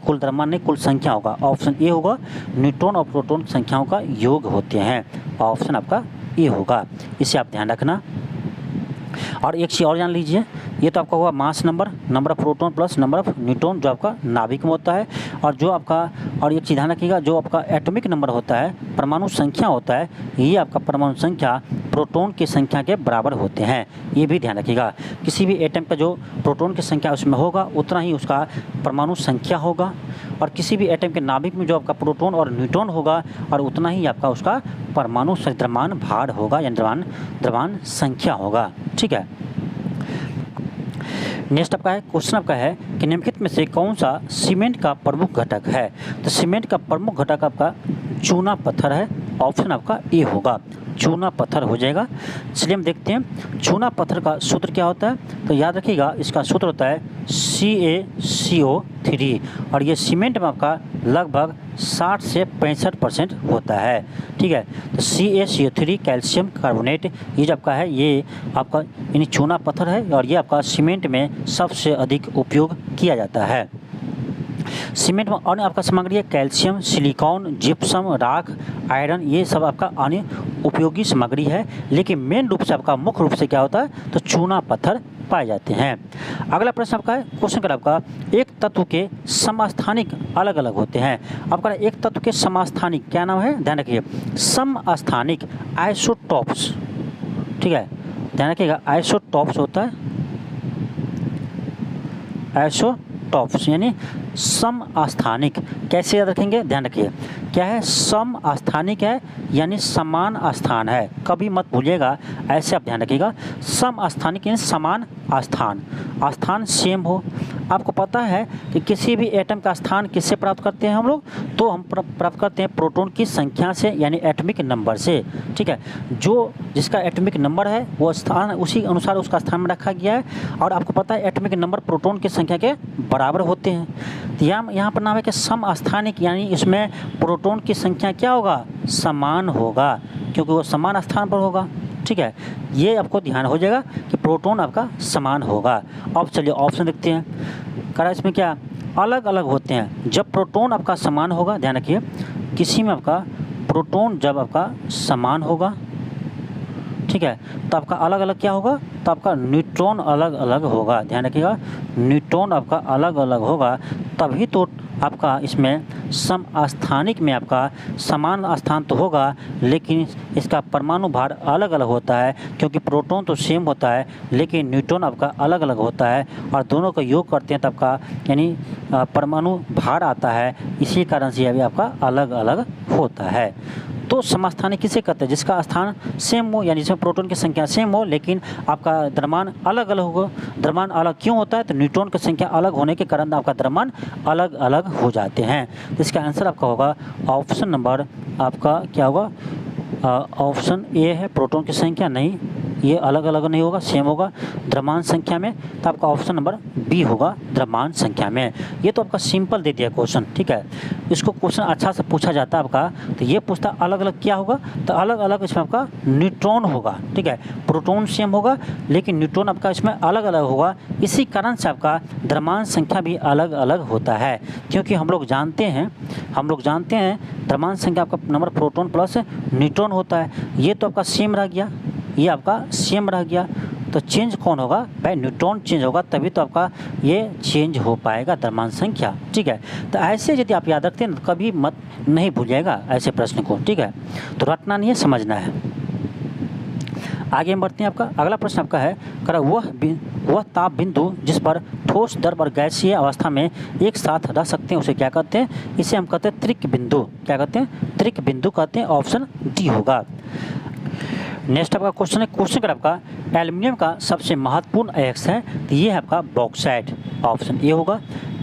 कुल संख्या होगा, ऑप्शन ए होगा। न्यूट्रॉन और प्रोटॉन संख्याओं का योग होते हैं, ऑप्शन आपका ए होगा, इसे आप ध्यान रखना। और एक चीज़ और जान लीजिए, ये तो आपका हुआ mass number, number of proton plus number of neutron जो आपका नाभिक में होता है, और जो आपका, और एक चीज़ ध्यान रखिएगा, जो आपका एटॉमिक नंबर होता है, परमाणु संख्या होता है, ये आपका परमाणु संख्या प्रोटॉन की संख्या के बराबर होते हैं, ये भी ध्यान रखिएगा। किसी भी एटम का जो प्रोटॉन की संख्या उसमें होगा उतना ही उसका परमाणु संख्या होगा, और किसी भी एटम के नाभिक में जो आपका प्रोटॉन और न्यूट्रॉन होगा और उतना ही आपका उसका परमाणु द्रव्यमान भार होगा, यानी द्रव्यमान संख्या होगा। ठीक है, नेक्स्ट आपका है, क्वेश्चन आपका है कि निम्नलिखित में से कौन सा सीमेंट का प्रमुख घटक है। तो सीमेंट का प्रमुख घटक आपका चूना पत्थर है, ऑप्शन आपका ए होगा, चूना पत्थर हो जाएगा। चलिए हम देखते हैं चूना पत्थर का सूत्र क्या होता है। तो याद रखिएगा, इसका सूत्र होता है CaCO3, और ये सीमेंट में आपका लगभग 60 से 65% होता है। ठीक है, तो CaCO3 कैल्शियम कार्बोनेट, ये जो आपका है ये आपका यानी चूना पत्थर है, और ये आपका सीमेंट में सबसे अधिक उपयोग किया जाता है। सीमेंट में अन्य आपका सामग्री है कैल्शियम, सिलिकॉन, जिप्सम, राख, आयरन, ये सब आपका अन्य उपयोगी सामग्री है, लेकिन मेन रूप से आपका मुख्य रूप से क्या होता है, तो चूना पत्थर पाए जाते हैं। अगला प्रश्न आपका है, क्वेश्चन का आपका एक तत्व के समस्थानिक अलग अलग होते हैं। आपका एक तत्व के समस्थानिक क्या नाम है, ध्यान रखिए, समस्थानिक आइसोटॉप्स। ठीक है, ध्यान रखिएगा, आइसोटॉप्स होता है, टॉप्स यानी समस्थानिक। कैसे याद रखेंगे, ध्यान रखिए क्या है, समस्थानिक है यानी समान स्थान है, कभी मत भूलिएगा, ऐसे आप ध्यान रखिएगा। समस्थानिक यानी समान स्थान, स्थान सेम हो। आपको पता है कि किसी भी एटम का स्थान किससे प्राप्त करते हैं हम लोग, तो हम प्राप्त करते हैं प्रोटॉन की संख्या से यानी एटॉमिक नंबर से। ठीक है, जो जिसका एटॉमिक नंबर है वो स्थान उसी अनुसार उसका स्थान में रखा गया है। और आपको पता है एटॉमिक नंबर प्रोटॉन की संख्या के बराबर होते हैं। तो यहाँ पर नाम है कि समस्थानिक यानी इसमें प्रोटॉन की संख्या क्या होगा, समान होगा, क्योंकि वो समान स्थान पर होगा। ठीक है, ये आपको ध्यान हो जाएगा कि प्रोटॉन आपका समान होगा। अब चलिए ऑप्शन देखते हैं, करा इसमें क्या अलग अलग होते हैं। जब प्रोटॉन आपका समान होगा, ध्यान रखिए किसी में आपका प्रोटॉन जब आपका समान होगा, ठीक है, तो आपका अलग अलग क्या होगा, तो आपका न्यूट्रॉन अलग अलग होगा। ध्यान रखिएगा न्यूट्रॉन आपका अलग अलग होगा, तभी तो आपका इसमें समस्थानिक में आपका समान स्थान तो होगा, लेकिन इसका परमाणु भार अलग अलग होता है, क्योंकि प्रोटॉन तो सेम होता है लेकिन न्यूट्रॉन आपका अलग अलग होता है, और दोनों का योग करते हैं तब का यानी परमाणु भार आता है। इसी कारण से यह भी आपका अलग अलग होता है। तो समस्थानिक किसे कहते हैं, जिसका स्थान सेम हो यानी जिसमें प्रोटॉन की संख्या सेम हो लेकिन आपका द्रव्यमान अलग अलग होगा। द्रव्यमान अलग क्यों होता है, तो न्यूट्रॉन की संख्या अलग होने के कारण आपका द्रव्यमान अलग अलग हो जाते हैं। तो इसका आंसर आपका होगा ऑप्शन नंबर आपका क्या होगा, ऑप्शन ए है, प्रोटॉन की संख्या नहीं, ये अलग अलग नहीं होगा, सेम होगा द्रव्यमान संख्या में, तो आपका ऑप्शन नंबर बी होगा द्रव्यमान संख्या में। ये तो आपका सिंपल दे दिया क्वेश्चन। ठीक है, इसको क्वेश्चन अच्छा से पूछा जाता है आपका, तो ये पूछता अलग अलग क्या होगा, तो अलग अलग इसमें आपका न्यूट्रॉन होगा। ठीक है, प्रोटॉन सेम होगा लेकिन न्यूट्रॉन आपका इसमें अलग अलग होगा, इसी कारण से आपका द्रव्यमान संख्या भी अलग अलग होता है। क्योंकि हम लोग जानते हैं द्रव्यमान संख्या आपका नंबर प्रोटॉन प्लस न्यूट्रॉन होता है। ये तो आपका सेम रह गया, ये आपका सेम रह गया, तो चेंज कौन होगा भाई, न्यूट्रॉन चेंज होगा, तभी तो आपका ये चेंज हो पाएगा द्रव्यमान संख्या। ठीक है, तो ऐसे यदि आप याद रखते हैं तो कभी मत नहीं भूलिएगा ऐसे प्रश्न को। ठीक है, तो रटना नहीं है, समझना है। आगे हम बढ़ते हैं। आपका अगला प्रश्न आपका है करा वह ताप बिंदु जिस पर ठोस द्रव और गैसीय अवस्था में एक साथ रह सकते हैं उसे क्या कहते हैं, इसे हम कहते हैं त्रिक बिंदु। क्या कहते हैं, त्रिक बिंदु कहते हैं, ऑप्शन डी होगा। नेक्स्ट आपका क्वेश्चन है, क्वेश्चन का आपका एल्युमिनियम का सबसे महत्वपूर्ण अयस्क है, तो ये है आपका बॉक्साइट, ऑप्शन ए होगा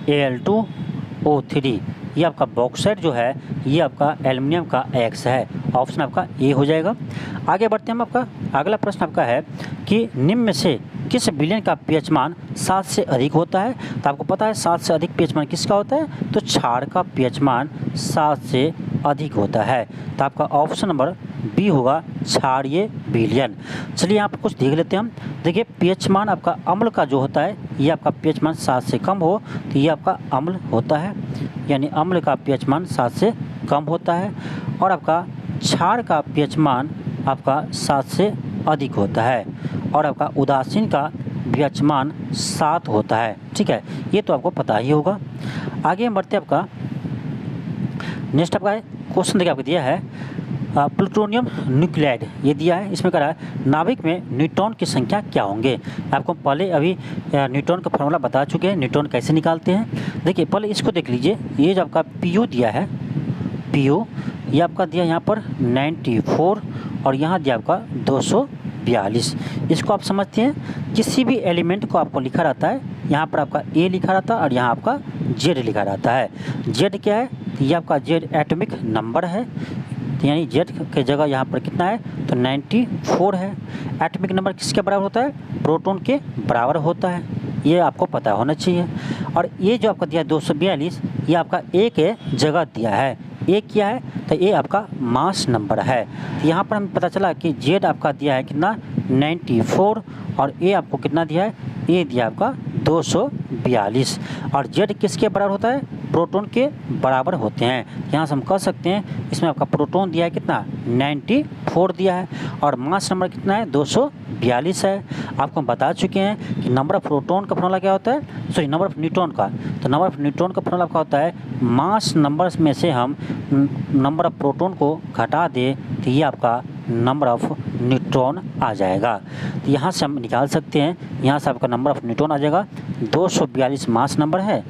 Al2O3। ये आपका बॉक्साइट जो है ये आपका एल्युमिनियम का अयस्क है, ऑप्शन आपका ए हो जाएगा। आगे बढ़ते हैं हम। आपका अगला प्रश्न आपका है कि निम्न में से किस विलयन का पीएच मान 7 से अधिक होता है, तो आपको पता है 7 से अधिक पीएच मान किसका होता है, तो क्षार का पीएच मान 7 से अधिक होता है, तो आपका ऑप्शन नंबर बी होगा क्षारीय विलयन। चलिए यहाँ पर कुछ देख लेते हैं हम। देखिए पीएच मान आपका अम्ल का जो होता है ये आपका पीएच मान 7 से कम हो तो ये आपका अम्ल होता है, यानी अम्ल का पीएच मान 7 से कम होता है, और आपका क्षार का पीएच मान आपका 7 से अधिक होता है, और आपका उदासीन का पीएच मान 7 होता है। ठीक है, ये तो आपको पता ही होगा। आगे हम बढ़ते आपका नेक्स्ट आपका क्वेश्चन देखिए आपको दिया है प्लूटोनियम न्यूक्लाइड, ये दिया है, इसमें कह रहा है नाभिक में न्यूट्रॉन की संख्या क्या होंगे। आपको पहले अभी न्यूट्रॉन का फॉर्मूला बता चुके हैं, न्यूट्रॉन कैसे निकालते हैं। देखिए पहले इसको देख लीजिए, ये जो आपका पीयू दिया है, पीयू ये आपका दिया यहाँ पर 94 और यहाँ दिया आपका 242। इसको आप समझते हैं, किसी भी एलिमेंट को आपको लिखा रहता है, यहाँ पर आपका ए लिखा रहता है और यहाँ आपका जेड लिखा रहता है। जेड क्या है, ये आपका जेड एटॉमिक नंबर है, यानी जेड के जगह यहाँ पर कितना है, तो 94 है। एटॉमिक नंबर किसके बराबर होता है, प्रोटॉन के बराबर होता है, ये आपको पता होना चाहिए। और ये जो आपका दिया 242 ये आपका ए के जगह दिया है, ए क्या है, तो ये आपका मास नंबर है। तो यहाँ पर हमें पता चला कि जेड आपका दिया है कितना 94 और ए आपको कितना दिया है, ए दिया आपका 242, और जेड किसके बराबर होता है, प्रोटॉन के बराबर होते हैं। यहाँ से हम कह सकते हैं इसमें आपका प्रोटॉन दिया है कितना 94 दिया है, और मास नंबर कितना है 242 है। आपको हम बता चुके हैं कि नंबर ऑफ प्रोटॉन का फॉर्मूला क्या होता है, सॉरी नंबर ऑफ न्यूट्रॉन का, तो नंबर ऑफ न्यूट्रॉन का फॉर्मूला क्या होता है, मास नंबर्स में से हम नंबर ऑफ प्रोटॉन को घटा दे तो ये आपका नंबर ऑफ न्यूट्रॉन आ जाएगा। तो यहाँ से हम निकाल सकते हैं, यहाँ से आपका नंबर ऑफ न्यूट्रॉन आ जाएगा 242 मास नंबर है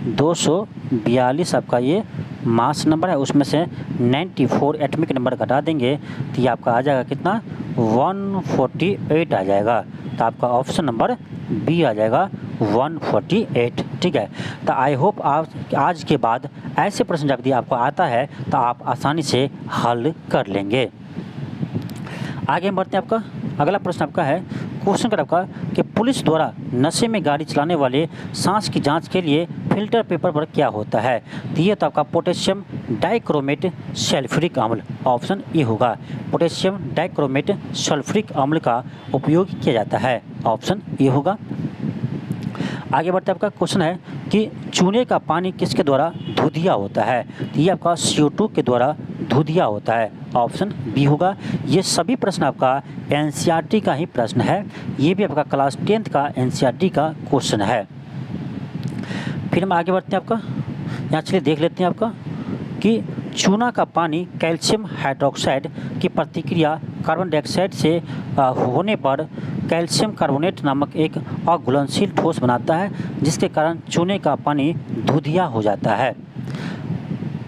242 आपका ये मास नंबर है, उसमें से 94 एटॉमिक नंबर घटा देंगे तो ये आपका आ जाएगा कितना 148 आ जाएगा। तो आपका ऑप्शन नंबर बी आ जाएगा 148। ठीक है, तो आई होप आप आज के बाद ऐसे प्रश्न जब यदि आपको आता है तो आप आसानी से हल कर लेंगे। आगे हम बढ़ते हैं। आपका अगला प्रश्न आपका है क्वेश्चन का आपका कि पुलिस द्वारा नशे में गाड़ी चलाने वाले सांस की जांच के लिए फिल्टर पेपर पर क्या होता है। तो ये तो आपका पोटेशियम डाइक्रोमेट सल्फ्यूरिक अम्ल, ऑप्शन ए होगा। पोटेशियम डाइक्रोमेट सल्फ्यूरिक अम्ल का उपयोग किया जाता है, ऑप्शन ए होगा। आगे बढ़ते आपका क्वेश्चन है कि चूने का पानी किसके द्वारा धुधिया होता है। तो ये आपका CO2 के द्वारा धुधिया होता है, ऑप्शन बी होगा। ये सभी प्रश्न आपका NCERT का ही प्रश्न है, ये भी आपका क्लास 10th का NCERT का क्वेश्चन है। फिर हम आगे बढ़ते हैं। आपका यहाँ चलिए देख लेते हैं आपका कि चूना का पानी कैल्शियम हाइड्रोक्साइड की प्रतिक्रिया कार्बन डाइऑक्साइड से होने पर कैल्शियम कार्बोनेट नामक एक अघुलनशील ठोस बनाता है, जिसके कारण चूने का पानी धुधिया हो जाता है।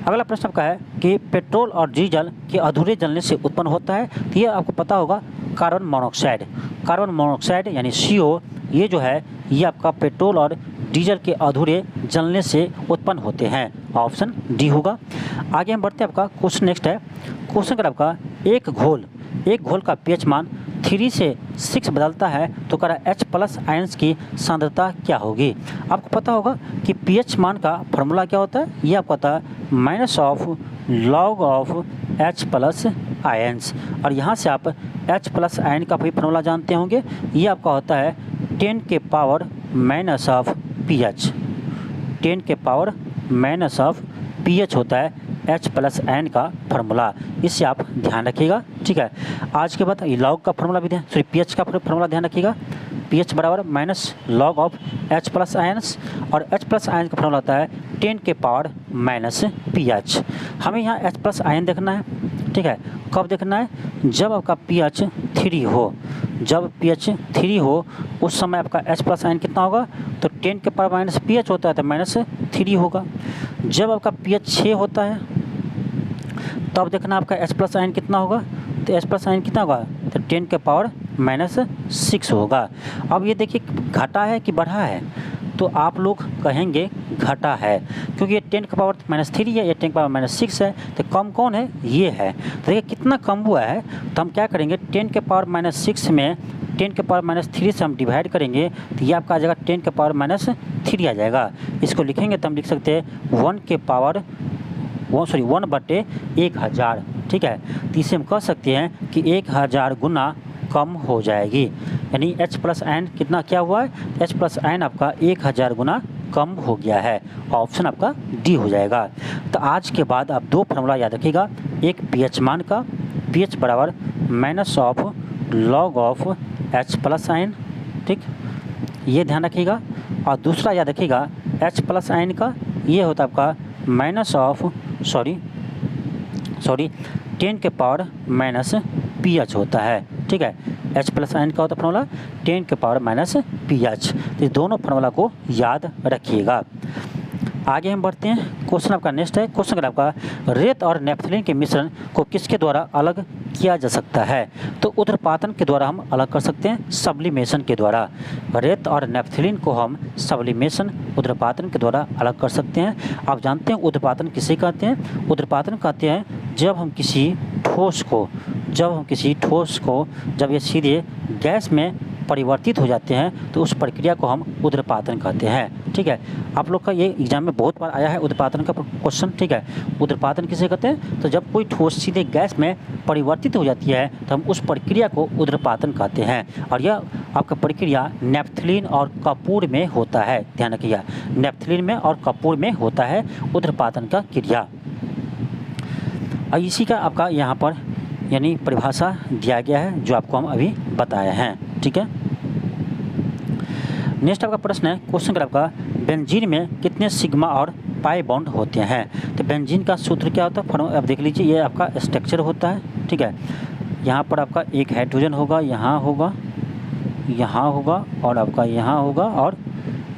अगला प्रश्न आपका है कि पेट्रोल और डीजल के अधूरे जलने से उत्पन्न होता है। तो ये आपको पता होगा कार्बन मोनोऑक्साइड। कार्बन मोनोऑक्साइड यानी CO ये जो है ये आपका पेट्रोल और डीजल के अधूरे जलने से उत्पन्न होते हैं, ऑप्शन डी होगा। आगे हम बढ़ते हैं। आपका क्वेश्चन नेक्स्ट है क्वेश्चन का आपका एक घोल का pH मान 3 से 6 बदलता है तो करा H+ आयंस की सांद्रता क्या होगी। आपको पता होगा कि pH मान का फॉर्मूला क्या होता है, ये आपको पता है -log ऑफ H+ आयंस, और यहाँ से आप H+ आयन का भी फॉर्मूला जानते होंगे, ये आपका होता है 10 के पावर -pH। 10 के पावर -pH होता है H+ आयन का फार्मूला, इससे आप ध्यान रखिएगा। ठीक है, आज के बाद लॉग का फार्मूला भी pH का फार्मूला ध्यान रखिएगा। pH बराबर -log ऑफ H+ आयंस, और H+ आयन का फार्मूला होता है 10 के पावर -pH। हमें यहाँ H+ आयन देखना है। ठीक है, कब देखना है, जब आपका pH 3 हो। जब pH 3 हो उस समय आपका H+ आयन कितना होगा, तो 10 के पावर -pH होता है तो -3 होगा। जब आपका pH 6 होता है तब देखना आपका H+ आयन कितना होगा, तो H+ आयन कितना होगा, तो 10 के पावर -6 होगा। अब ये देखिए घटा है कि बढ़ा है, तो आप लोग कहेंगे घटा है, क्योंकि ये 10 का पावर -3 है, ये 10 का पावर -6 है, तो कम कौन है, ये है। तो देखिए कितना कम हुआ है, तो हम क्या करेंगे 10 के पावर -6 में 10 के पावर -3 से हम डिवाइड करेंगे तो ये आपका आ जाएगा 10 के पावर -3 आ जाएगा। इसको लिखेंगे तो हम लिख सकते हैं 1/1000। ठीक है, तो इसे हम कह सकते हैं कि 1000 गुना कम हो जाएगी, यानी H+ आयन कितना क्या हुआ है, H+ आयन आपका 1000 गुना कम हो गया है, ऑप्शन आपका डी हो जाएगा। तो आज के बाद आप दो फार्मूला याद रखिएगा, एक pH मान का, pH बराबर -log ऑफ H+ आयन, ठीक, ये ध्यान रखिएगा। और दूसरा याद रखिएगा H+ आयन का, ये होता है आपका 10 के पावर -pH होता है। ठीक है, H+ आयन का होता है फार्मूला 10 के पावर -pH। तो ये दोनों फार्मूला को याद रखिएगा। आगे हम बढ़ते हैं। क्वेश्चन आपका नेक्स्ट है क्वेश्चन आपका रेत और नेफ्थलीन के मिश्रण को किसके द्वारा अलग किया जा सकता है। तो ऊध्र्वपातन के द्वारा हम अलग कर सकते हैं, सब्लिमेशन के द्वारा। रेत और नेफ्थलीन को हम सब्लिमेशन ऊध्र्वपातन के द्वारा अलग कर सकते हैं। आप जानते हैं ऊध्र्वपातन किसे कहते हैं, ऊध्र्वपातन कहते हैं जब हम किसी ठोस को जब ये सीधे गैस में परिवर्तित हो जाते हैं तो उस प्रक्रिया को हम ऊध्र्वपातन कहते हैं। ठीक है, आप लोग का ये एग्जाम में बहुत बार आया है ऊध्र्वपातन का क्वेश्चन। ठीक है, ऊध्र्वपातन किसे कहते हैं, तो जब कोई ठोस सीधे गैस में परिवर्तित हो जाती है तो हम उस प्रक्रिया को ऊध्र्वपातन कहते हैं। और यह आपका प्रक्रिया नेफ्थलीन और कपूर में होता है, ध्यान रखिएगा, नेफ्थलीन में और कपूर में होता है ऊध्र्वपातन का क्रिया। और इसी का आपका यहाँ पर यानी परिभाषा दिया गया है जो आपको हम अभी बताए हैं। ठीक है, नेक्स्ट आपका प्रश्न है क्वेश्चन का आपका बेंजीन में कितने सिग्मा और पाई बॉन्ड होते हैं। तो बेंजीन का सूत्र क्या होता है, आप देख लीजिए, ये आपका स्ट्रक्चर होता है। ठीक है, यहाँ पर आपका एक हाइड्रोजन होगा, यहाँ होगा, यहाँ होगा, और आपका यहाँ होगा, और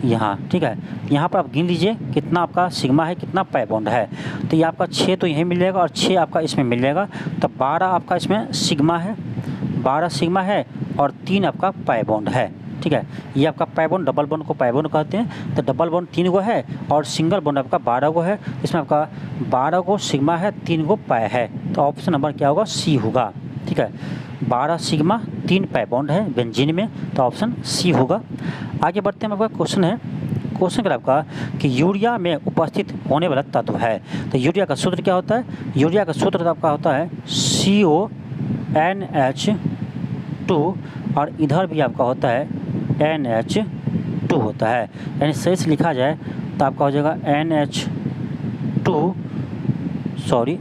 यहाँ, ठीक है। यहाँ पर आप गिन लीजिए कितना आपका सिग्मा है, कितना पाई बॉन्ड है। तो ये आपका 6 तो यहीं मिल जाएगा और 6 आपका इसमें मिल जाएगा, तो 12 आपका इसमें सिग्मा है, 12 सिग्मा है और 3 आपका पाई बॉन्ड है, ठीक है। ये आपका पाई बॉन्ड, डबल बॉन्ड को पाई बॉन्ड कहते हैं। तो डबल बॉन्ड 3 गो है और सिंगल बॉन्ड आपका 12 गो है। इसमें आपका 12 गो सिग्मा है, 3 गो पाई है, तो ऑप्शन नंबर क्या होगा, सी होगा, ठीक है। 12 सिग्मा 3 पाई बॉन्ड है बेंजीन में, तो ऑप्शन सी होगा। आगे बढ़ते हैं, आपका क्वेश्चन है, क्वेश्चन का आपका कि यूरिया में उपस्थित होने वाला तत्व है। तो यूरिया का सूत्र क्या होता है, यूरिया का सूत्र आपका होता है CONH2 और इधर भी आपका होता है NH2 होता है, यानी सही से लिखा जाए तो आपका हो जाएगा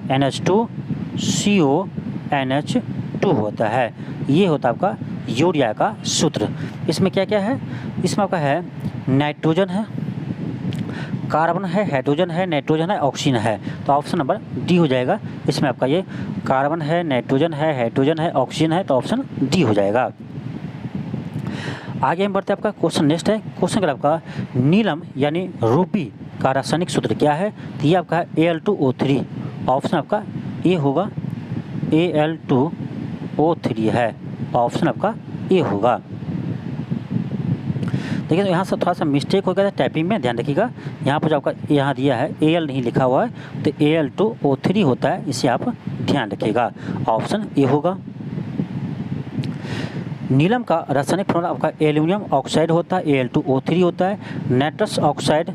NH2CO NH2 होता है। ये होता है आपका यूरिया का सूत्र। इसमें क्या क्या है, इसमें आपका है नाइट्रोजन है, कार्बन है, हाइड्रोजन है, नाइट्रोजन है, ऑक्सीजन है, तो ऑप्शन नंबर डी हो जाएगा। इसमें आपका ये कार्बन है, नाइट्रोजन है, हाइड्रोजन है, ऑक्सीजन है, तो ऑप्शन डी हो जाएगा। आगे हम बढ़ते हैं, आपका क्वेश्चन नेक्स्ट है, क्वेश्चन का आपका नीलम यानी रूबी का रासायनिक सूत्र क्या है। तो ये आपका है Al2O3, ऑप्शन आपका ए होगा, Al2O3 है, ऑप्शन आपका ए होगा। देखिए तो यहाँ से थोड़ा सा मिस्टेक हो गया था टाइपिंग में, ध्यान रखिएगा। यहाँ पर जो आपका यहाँ दिया है Al नहीं लिखा हुआ है, तो Al2O3 होता है, इसे आप ध्यान रखिएगा, ऑप्शन ए होगा। नीलम का रासायनिक फॉर्मूला आपका एल्यूमिनियम ऑक्साइड होता है, Al2O3 होता है। नाइट्रस ऑक्साइड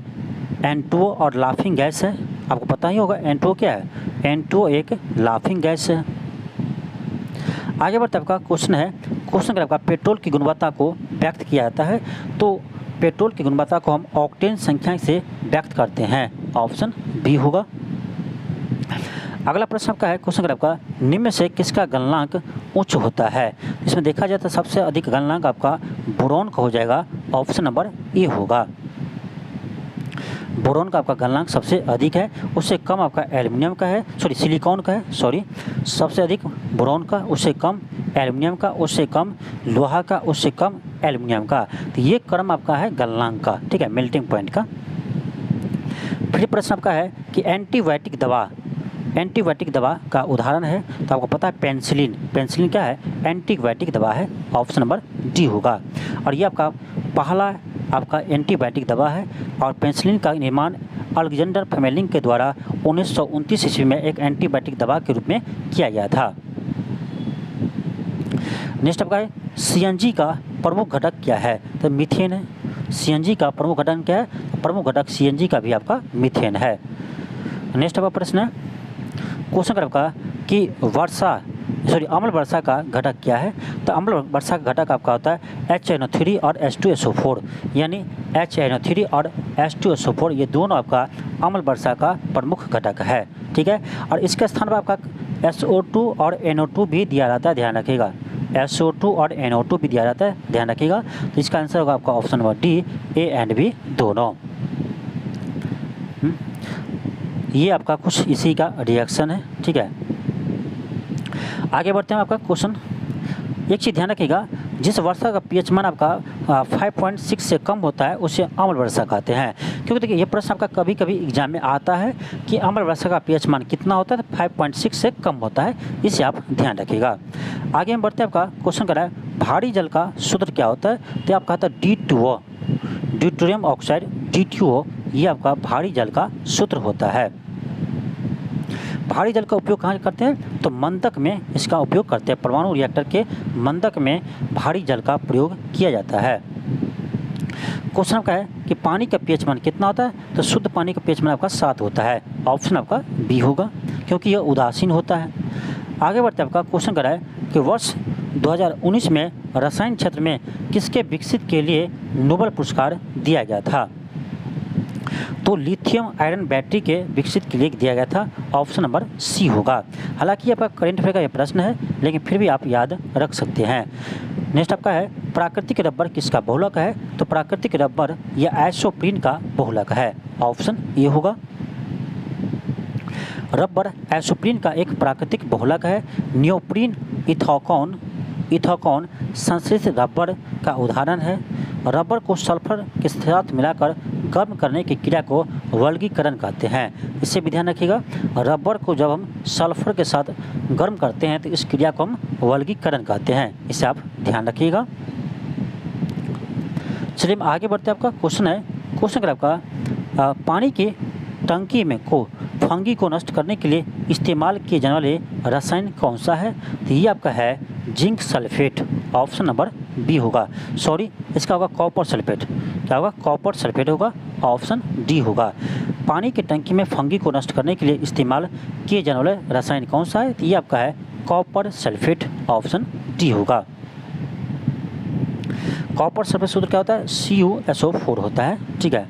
N2O और लाफिंग गैस है, आपको पता ही होगा N2O क्या है, N2O एक लाफिंग गैस है। आगे बढ़ते आपका क्वेश्चन है, क्वेश्चन आपका पेट्रोल की गुणवत्ता को व्यक्त किया जाता है। तो पेट्रोल की गुणवत्ता को हम ऑक्टेन संख्या से व्यक्त करते हैं, ऑप्शन बी होगा। अगला प्रश्न आपका है, क्वेश्चन आपका निम्न से किसका गलनांक उच्च होता है। इसमें देखा जाए तो सबसे अधिक गलनांक आपका बोरॉन का हो जाएगा, ऑप्शन नंबर ए होगा। बोरॉन का आपका गलनांक सबसे अधिक है, उससे कम आपका एल्युमिनियम का है, सिलिकॉन का है, सबसे अधिक बोरॉन का, उससे कम एल्युमिनियम का, उससे कम लोहा का, उससे कम एल्युमिनियम का। तो ये क्रम आपका है गलनांक का, ठीक है, मेल्टिंग पॉइंट का। फिर प्रश्न आपका है कि एंटीबायोटिक दवा का उदाहरण है। तो आपको पता है पेनिसिलिन क्या है, एंटीबायोटिक दवा है, ऑप्शन नंबर डी होगा। और ये आपका पहला आपका एंटीबायोटिक दवा है और पेनिसिलिन का निर्माण अलेक्जेंडर फ्लेमिंग के द्वारा 1929 ईस्वी में एक एंटीबायोटिक दवा के रूप में किया गया था। नेक्स्ट आपका है CNG का प्रमुख घटक क्या है। तो मीथेन है, CNG का प्रमुख घटक क्या है, प्रमुख घटक CNG का भी आपका मीथेन है। नेक्स्ट आपका प्रश्न है, क्वेश्चन आपका कि अम्ल वर्षा का घटक क्या है। तो अम्ल वर्षा का घटक आपका होता है HNO3 और H2SO4, यानी HNO3 और H2SO4 ये दोनों आपका अम्ल वर्षा का प्रमुख घटक है, ठीक है। और इसके स्थान पर आपका SO2 और NO2 भी दिया जाता है, ध्यान रखिएगा, SO2 और NO2 भी दिया जाता है, ध्यान रखिएगा। तो इसका आंसर होगा आपका option number D, A and B दोनों। ये आपका कुछ इसी का रिएक्शन है, ठीक है। आगे बढ़ते हैं, आपका क्वेश्चन, एक चीज़ ध्यान रखिएगा, जिस वर्षा का pH मान आपका 5.6 से कम होता है उसे अम्ल वर्षा कहते हैं। क्योंकि देखिए ये प्रश्न आपका कभी कभी एग्जाम में आता है कि अम्ल वर्षा का pH मान कितना होता है, तो 5.6 से कम होता है, इसे आप ध्यान रखिएगा। आगे हम बढ़ते हैं, आपका क्वेश्चन कर रहा है भारी जल का सूत्र क्या होता है। तो आपका कहता है D2O, ड्यूटेरियम ऑक्साइड, D2O, ये आपका भारी जल का सूत्र होता है। भारी जल का उपयोग कहाँ करते हैं, तो मंदक में इसका उपयोग करते हैं, परमाणु रिएक्टर के मंदक में भारी जल का प्रयोग किया जाता है। क्वेश्चन आपका है कि पानी का pH मान कितना होता है। तो शुद्ध पानी का pH मान आपका 7 होता है, ऑप्शन आपका बी होगा, क्योंकि यह उदासीन होता है। आगे बढ़ते आपका क्वेश्चन कर रहा है कि वर्ष 2019 में रसायन क्षेत्र में किसके विकसित के लिए नोबेल पुरस्कार दिया गया था। तो लिथियम आयरन बैटरी के विकसित के लिए दिया गया था, ऑप्शन नंबर सी होगा। हालांकि आपका करंट अफेयर का यह प्रश्न है, लेकिन फिर भी आप याद रख सकते हैं। नेक्स्ट आपका है प्राकृतिक रबर किसका बहुलक है। तो प्राकृतिक रबर यह आइसोप्रीन का बहुलक है, ऑप्शन ए होगा। रबर आइसोप्रीन का एक प्राकृतिक बहुलक है। नियोप्रीन इथोकॉन संश्लेषित रबर का उदाहरण है। रबर को सल्फर के साथ मिलाकर गर्म करने की क्रिया को वर्गीकरण कहते हैं। इससे भी ध्यान रखिएगा, रबर को जब हम सल्फर के साथ गर्म करते हैं तो इस क्रिया को हम वर्गीकरण कहते हैं। इसे आप ध्यान रखिएगा। चलिए हम आगे बढ़ते हैं। आपका क्वेश्चन है, क्वेश्चन अगर आपका पानी की टंकी में को फंगी को नष्ट करने के लिए इस्तेमाल किए जाने वाले रसायन कौन सा है? तो ये आपका है zinc sulphate, option number B होगा। सॉरी, इसका होगा कॉपर सल्फेट। क्या होगा? कॉपर सल्फेट होगा, ऑप्शन डी होगा। पानी की टंकी में फंगी को नष्ट करने के लिए इस्तेमाल किए जाने वाले रसायन कौन सा है? तो ये आपका है कॉपर सल्फेट, ऑप्शन डी होगा। कॉपर सल्फेट सूत्र क्या होता है? CuSO4 होता है। ठीक है,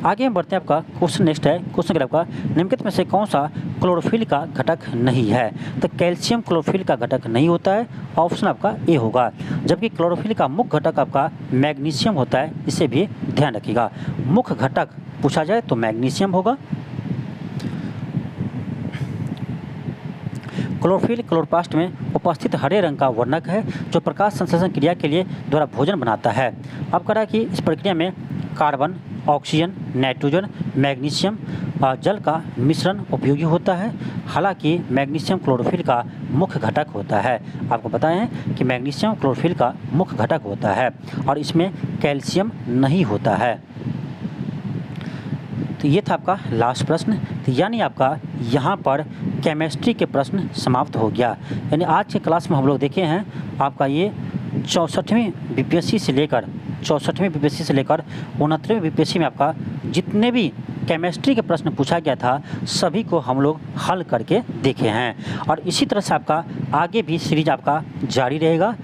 आगे हम बढ़ते हैं। आपका क्वेश्चन नेक्स्ट है, क्वेश्चन अगर आपका निम्नलिखित में से कौन सा क्लोरोफिल का घटक नहीं है? तो कैल्शियम क्लोरोफिल का घटक नहीं होता है, ऑप्शन आपका ए होगा। जबकि क्लोरोफिल का मुख्य घटक आपका मैग्नीशियम होता है, इसे भी ध्यान रखिएगा। मुख्य घटक पूछा जाए तो मैग्नीशियम होगा। क्लोरोफिल क्लोरोप्लास्ट में उपस्थित हरे रंग का वर्णक है जो प्रकाश संश्लेषण क्रिया के लिए द्वारा भोजन बनाता है। अब कह रहा है कि इस प्रक्रिया में कार्बन, ऑक्सीजन, नाइट्रोजन, मैग्नीशियम जल का मिश्रण उपयोगी होता है। हालांकि मैग्नीशियम क्लोरोफिल का मुख्य घटक होता है। आपको बताएं कि मैग्नीशियम क्लोरोफिल का मुख्य घटक होता है और इसमें कैल्शियम नहीं होता है। तो ये था आपका लास्ट प्रश्न। तो यानी आपका यहाँ पर केमिस्ट्री के प्रश्न समाप्त हो गया। यानी आज के क्लास में हम लोग देखे हैं आपका ये 64वीं बीपीएससी से लेकर 69वीं बीपीएससी में आपका जितने भी केमिस्ट्री के प्रश्न पूछा गया था सभी को हम लोग हल करके देखे हैं। और इसी तरह से आपका आगे भी सीरीज आपका जारी रहेगा।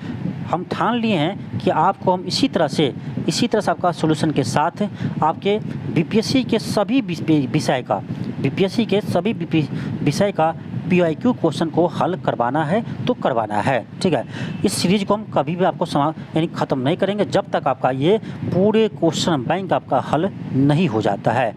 हम ठान लिए हैं कि आपको हम इसी तरह से आपका सॉल्यूशन के साथ आपके बीपीएससी के सभी विषय का PYQ क्वेश्चन को हल करवाना है तो करवाना है। ठीक है, इस सीरीज को हम कभी भी आपको यानी ख़त्म नहीं करेंगे जब तक आपका ये पूरे क्वेश्चन बैंक आपका हल नहीं हो जाता है।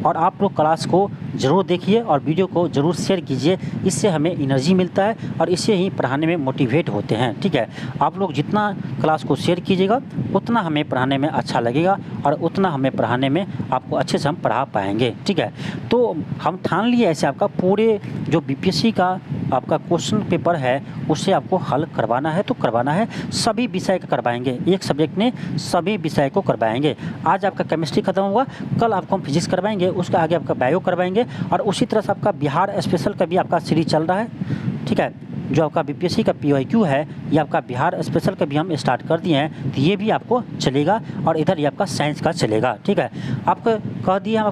और आप लोग क्लास को ज़रूर देखिए और वीडियो को ज़रूर शेयर कीजिए, इससे हमें एनर्जी मिलता है और इससे ही पढ़ाने में मोटिवेट होते हैं। ठीक है, आप लोग जितना क्लास को शेयर कीजिएगा उतना हमें पढ़ाने में अच्छा लगेगा और उतना हमें पढ़ाने में आपको अच्छे से हम पढ़ा पाएंगे। ठीक है, तो हम ठान लिए ऐसे आपका पूरे जो बीपीएससी का आपका क्वेश्चन पेपर है उससे आपको हल करवाना है तो करवाना है। सभी विषय का करवाएंगे, एक सब्जेक्ट ने सभी विषय को करवाएंगे। आज आपका केमिस्ट्री खत्म हुआ, कल आपको हम फिजिक्स करवाएंगे, उसके आगे आपका बायो करवाएंगे और उसी तरह से आपका बिहार स्पेशल का भी आपका सीरीज चल रहा है। ठीक है, जो आपका बीपीएससी का PYQ है ये आपका बिहार स्पेशल का भी हम स्टार्ट कर दिए हैं, तो ये भी आपको चलेगा और इधर ये आपका साइंस का चलेगा। ठीक है, आपको कह दिए हम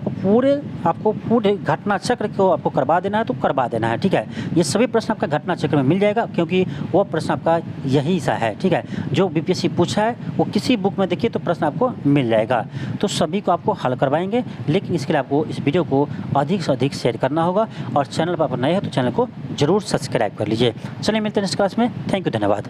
आपको पूरे घटना चक्र को आपको करवा देना है तो करवा देना है। ठीक है, ये सभी प्रश्न आपका घटना चक्र में मिल जाएगा क्योंकि वो प्रश्न आपका यही सा है। ठीक है, जो बीपीएससी पूछा है वो किसी बुक में देखिए तो प्रश्न आपको मिल जाएगा। तो सभी को आपको हल करवाएंगे, लेकिन इसके लिए आपको इस वीडियो को अधिक से अधिक शेयर करना होगा और चैनल पर आप नए हैं तो चैनल को जरूर सब्सक्राइब कर लीजिए। चलिए मिलते हैं नेक्स्ट क्लास में। थैंक यू, धन्यवाद।